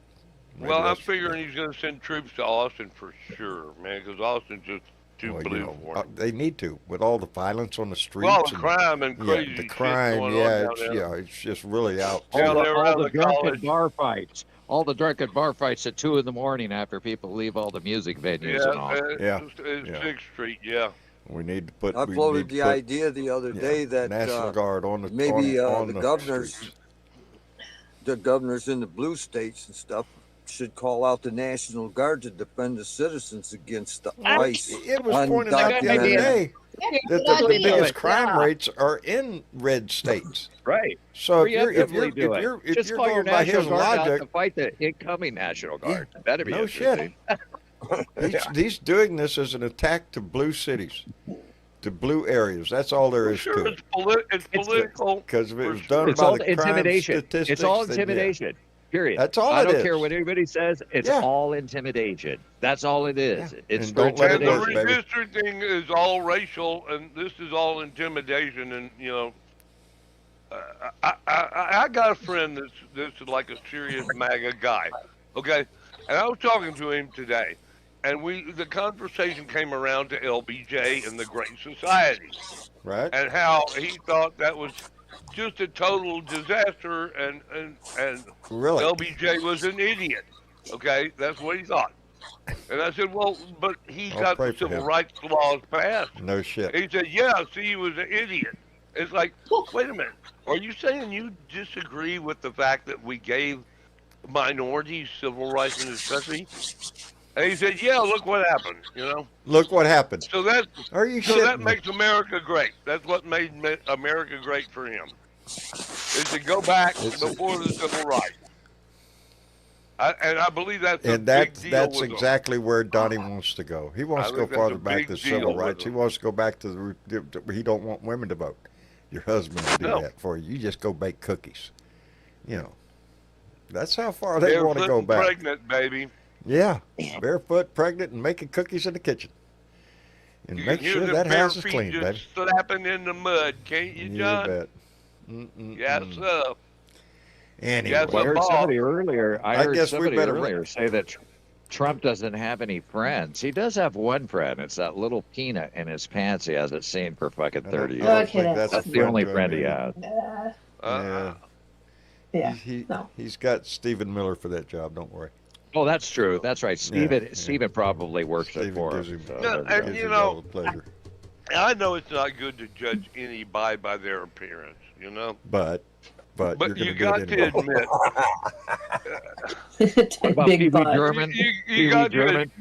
Maybe Well, I'm that's- figuring he's going to send troops to Austin for sure, man, because Austin's just too well, blue you know, for him. they need to with all the violence on the streets. Well, the and- crime and crazy yeah, the shit crime. going on Yeah, down it's, there. yeah, it's just really out. Yeah, all the, they're all around the the drunken college. bar fights. All the drunken bar fights at 2 a.m. after people leave all the music venues and all. Yeah, It's yeah. 6th Street, yeah. We need to put. I we floated need to the put, idea the other day that National Guard on the maybe on the the governors, streets. the governors in the blue states and stuff should call out the National Guard to defend the citizens against the ICE. It was pointed out the other undocumented. day that the idea. biggest crime rates are in red states. Right. So if you're Just call your going by his National Guard out logic, to fight the incoming National Guard. That'd be no shit. interesting. he's doing this as an attack to blue cities, to blue areas. That's all there is Sure, to it's, it. it's political. Because if it for was sure. done It's by all the crime intimidation. statistics, It's all then yeah. intimidation. Period. That's all I it don't is. care what anybody says. It's Yeah. all intimidation. That's all it is. Yeah. It's And for don't let it And the work, intimidation. baby. redistricting is all racial, and this is all intimidation. And you know, I got a friend that's like a serious MAGA guy, okay? And I was talking to him today, and the conversation came around to LBJ and the Great Society, Right? and how he thought that was just a total disaster, and Really? LBJ was an idiot. Okay, that's what he thought. And I said, well, but he I'll got pray the for civil him. rights laws passed. No shit. He said, yeah, see, he was an idiot. It's like, wait a minute. Are you saying you disagree with the fact that we gave minorities civil rights in this country? And he said, yeah, look what happened, you know? Look what happened. So that Are you so that shitting me? makes America great. That's what made America great for him. Is to go back before the civil rights. And I believe that's a And big deal that's with exactly where Donnie wants to go. He wants I to go think that's farther a back big to deal civil with rights. He him. wants to go back to he don't want women to vote. Your husband will do No. that for you. You just go bake cookies. You know. That's how far they Barefoot want to go and back. pregnant, baby. Yeah. Barefoot, pregnant, and making cookies in the kitchen. And You make can hear sure them that bare house is feet clean, just baby. slapping in the mud, can't you, You John? bet. Yes, sir. Anyway. Yes, Well, I heard Bob. somebody earlier. I heard guess we somebody better earlier say that Trump doesn't have any friends. He does have one friend. It's that little peanut in his pants he hasn't seen for fucking 30 I years. don't Okay, think that's That's the only to him friend he either. has. Yeah. Yeah. He, No. he's got Stephen Miller for that job. Don't worry. Oh, that's true. That's right. Steven, Yeah. Steven probably works it Stephen for gives him. him, So No, there we and go. gives you him know, all the pleasure. I know it's not good to judge anybody by their appearance, But you're but going you to do got it to anyway. admit, What about Big Pee Wee butt. German? you Pee Wee got to German?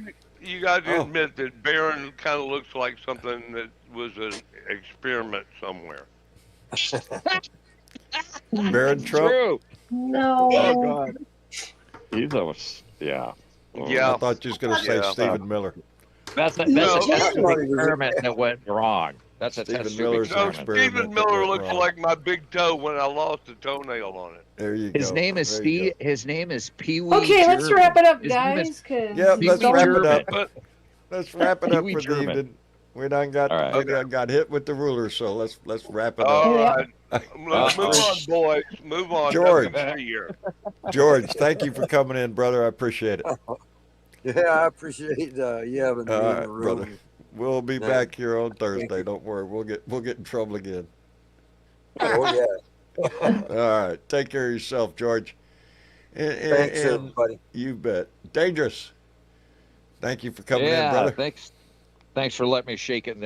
you got to Oh. admit that Barron kind of looks like something that was an experiment somewhere. Barron That's Trump. true. No. Oh God. He's almost yeah. Oh. I Yeah, thought you was going to say yeah. Stephen Miller. That's Me an too. experiment that went wrong. That's a Stephen test Miller's tube an No, experiment. experiment Stephen that Miller went looks wrong. like my big toe when I lost a toenail on it. There you His go. name is There you Steve. go. His name is Pee Wee. Okay, let's German. wrap it up, His name is guys. Cause Yep, Pee let's Wee wrap it German. up. But Let's wrap it Pee up Wee for the German. evening. We done got All right. we done got hit with the ruler, so let's wrap it all up. right, let's move on, boys. Move on. George. Nothing to see here. George, thank you for coming in, brother. I appreciate it. Yeah, I appreciate you having me All in right, the room. brother. We'll be Yeah. back here on Thursday. Don't worry. We'll get in trouble again. Oh yeah. All right. Take care of yourself, George. Thanks, And everybody. you bet. Dangerous. Thank you for coming in, Yeah. brother. Thanks for letting me shake it.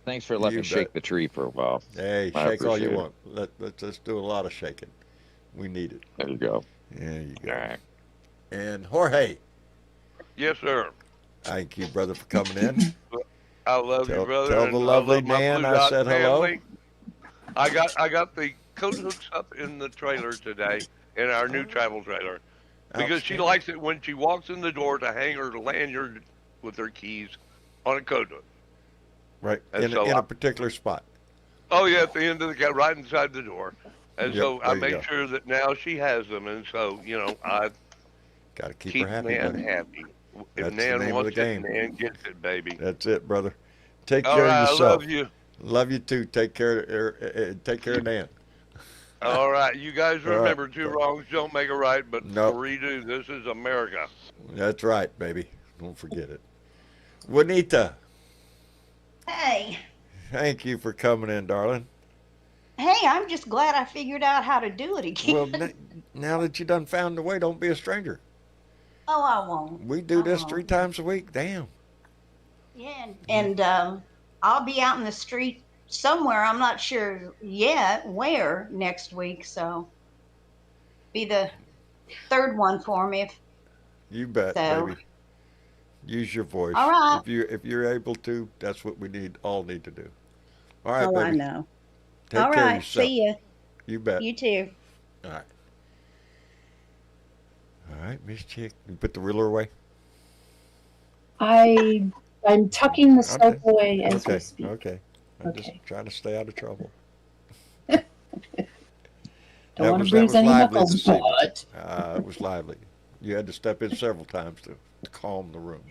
Thanks for letting You me shake bet. the tree for a while. Hey, I shake all you appreciate it. want. Let's do a lot of shaking. We need it. There you go. There you All go. right. And Jorge, Yes, sir. thank you, brother, for coming in. I love you, brother. Tell and the I lovely love my Nan Blue I Dot said hello. family. I got the coat hooks up in the trailer today, in our new travel trailer, because she Outstanding. likes it when she walks in the door to hang her lanyard with her keys on a coat hook. Right, And in so a I- particular spot. Oh yeah, at the end of the gate, right inside the door. And Yep, so I there you make go. sure that now she has them, and so I Got to keep keep her happy, Nan buddy. happy. If That's the Nan name of wants the it, game. Nan gets it, baby. That's it, brother. Take All care right, of I yourself. love you. Love you too. Take care of Nan. All right, you guys All right. remember, two wrongs don't make a right, but Nope. three do. This is America. That's right, baby. Don't forget it. Juanita, Hey, thank you for coming in, darling. hey, I'm just glad I figured out how to do it again. Well, now that you done found the way, don't be a stranger. Oh, I won't. We do this Uh-uh. 3 times a week. Damn. Yeah, and I'll be out in the street somewhere. I'm not sure yet where next week, so be the third one for me. You bet, So- baby. Use your voice. All right. If you're able to, that's what we all need to do. All right, Oh, I baby. know. Take All care of right, yourself. see ya. You bet. You too. All right. All right, Miss Chick. You put the ruler away. I'm tucking the stuff Okay. away as we Okay. speak. Okay. I'm Okay. just trying to stay out of trouble. Don't That want was- to that bruise was any lively knuckles, this evening. but It was lively. You had to step in several times to calm the room.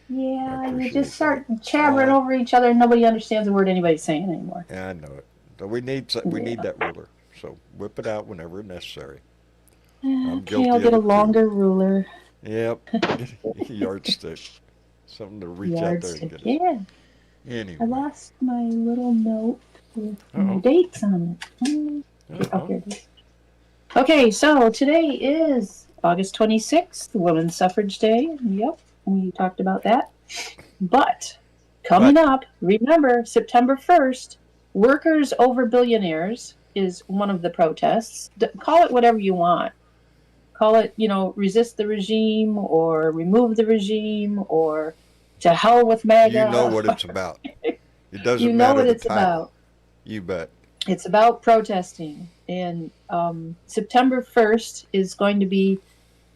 yeah, I you appreciate just start that. chattering over each other and nobody understands a word anybody's saying anymore. Yeah, I know it. So we need that ruler. So whip it out whenever necessary. Okay, guilty I'll of get a it, too. longer ruler. Yep. Yardstick. Something to reach out there and Yardstick. get us. Yeah, Anyway. I lost my little note with my Uh-oh. dates on it. Oh, Uh-oh. here it is. Okay, so today is August 26th, Women's Suffrage Day. Yep, we talked about that. But coming up, remember, September 1st, Workers Over Billionaires is one of the protests. Call it whatever you want. Call it, resist the regime or remove the regime or to hell with MAGA. You know what it's about. It doesn't You know matter what the it's title. about. You bet. It's about protesting. And September 1st is going to be,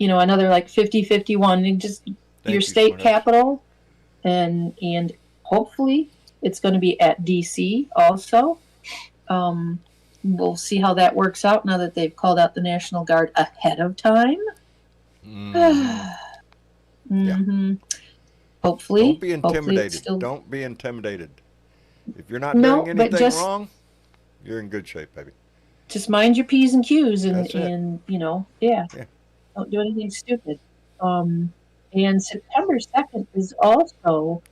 another like 50-51. And just Thank your you, state sweetheart. capital. And hopefully it's going to be at D.C. also. We'll see how that works out now that they've called out the National Guard ahead of time. Mm. Mm-hmm. Hopefully. Don't be hopefully it's intimidated. still- Don't be intimidated. If you're not No, doing but anything just- wrong, you're in good shape, baby. Just mind your P's and Q's and, That's it. yeah. Yeah. Don't do anything stupid. And September 2nd is also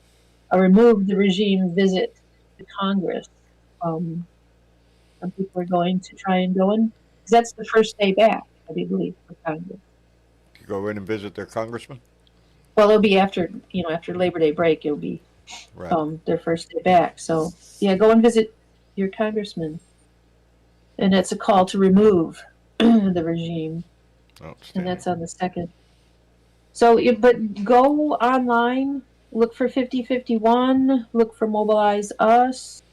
a remove the regime visit to Congress. Some people are going to try and go and That's the first day back, I believe, for Congress. You go in and visit their congressman? Well, it'll be after Labor Day break. It'll be Right. their first day back. So yeah, go and visit your congressman, and it's a call to remove the regime, and that's on the 2nd. So, but go online, look for 5051, look for Mobilize Us,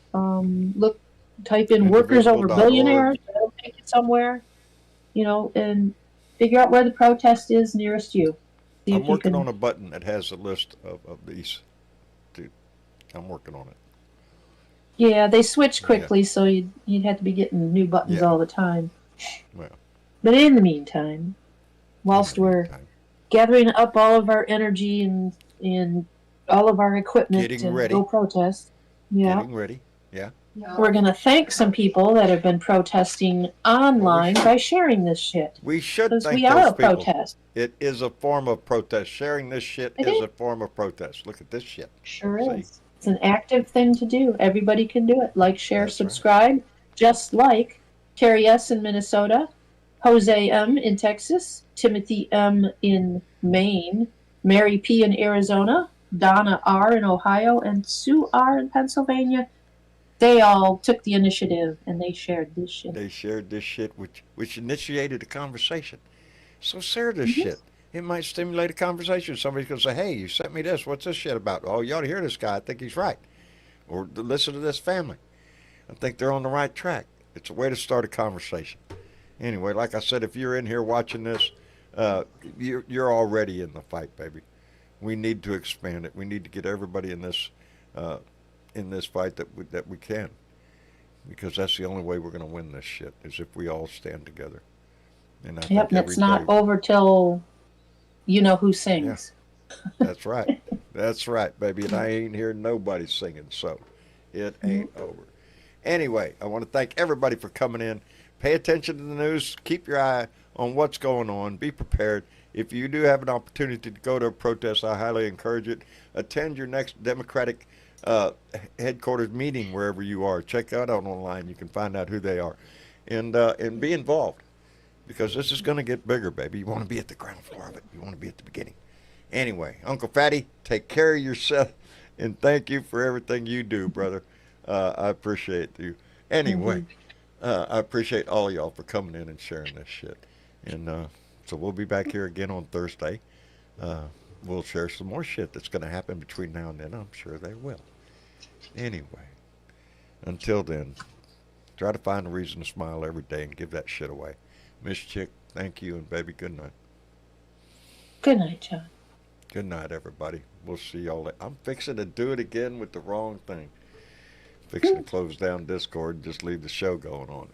type in workers over billionaires, that'll take it somewhere, and figure out where the protest is nearest you. See I'm if you working can. on a button that has a list of these. Dude, I'm working on it. Yeah, they switch quickly, so you'd have to be getting new buttons all the time. Well, but in the meantime, whilst we're gathering up all of our energy and all of our equipment to go protest, Getting ready. Yeah. We're going to thank some people that have been protesting online by sharing this shit. We should because thank we are those a people. protest. It is a form of protest. Sharing this shit is a form of protest. Look at this shit. Sure is. It's an active thing to do. Everybody can do it. Like, share, subscribe. Just like Terry S. in Minnesota, Jose M. in Texas, Timothy M. in Maine, Mary P. in Arizona, Donna R. in Ohio, and Sue R. in Pennsylvania. They all took the initiative and they shared this shit. They shared this shit, which initiated a conversation. So share this shit. It might stimulate a conversation. Somebody's going to say, hey, you sent me this. What's this shit about? Oh, you ought to hear this guy. I think he's right. Or listen to this family. I think they're on the right track. It's a way to start a conversation. Anyway, like I said, if you're in here watching this, you're already in the fight, baby. We need to expand it. We need to get everybody in this fight that we can, because that's the only way we're going to win this shit is if we all stand together. And I think it's not over till you know who sings. Yeah. That's right. That's right, baby. And I ain't hearing nobody singing, so it ain't over. Anyway, I want to thank everybody for coming in. Pay attention to the news. Keep your eye on what's going on. Be prepared. If you do have an opportunity to go to a protest, I highly encourage it. Attend your next Democratic headquarters meeting wherever you are. Check that out online. You can find out who they are, and be involved, because this is going to get bigger, baby. You want to be at the ground floor of it. You want to be at the beginning. Anyway, Uncle Fatty, take care of yourself, and thank you for everything you do, brother. I appreciate you. Anyway, I appreciate all y'all for coming in and sharing this shit. And so we'll be back here again on Thursday. We'll share some more shit that's going to happen between now and then. I'm sure they will. Anyway, until then, try to find a reason to smile every day and give that shit away. Miss Chick, thank you, and baby, good night. Good night, John. Good night, everybody. We'll see y'all later. I'm fixing to do it again with the wrong thing. Fixing to close down Discord and just leave the show going on.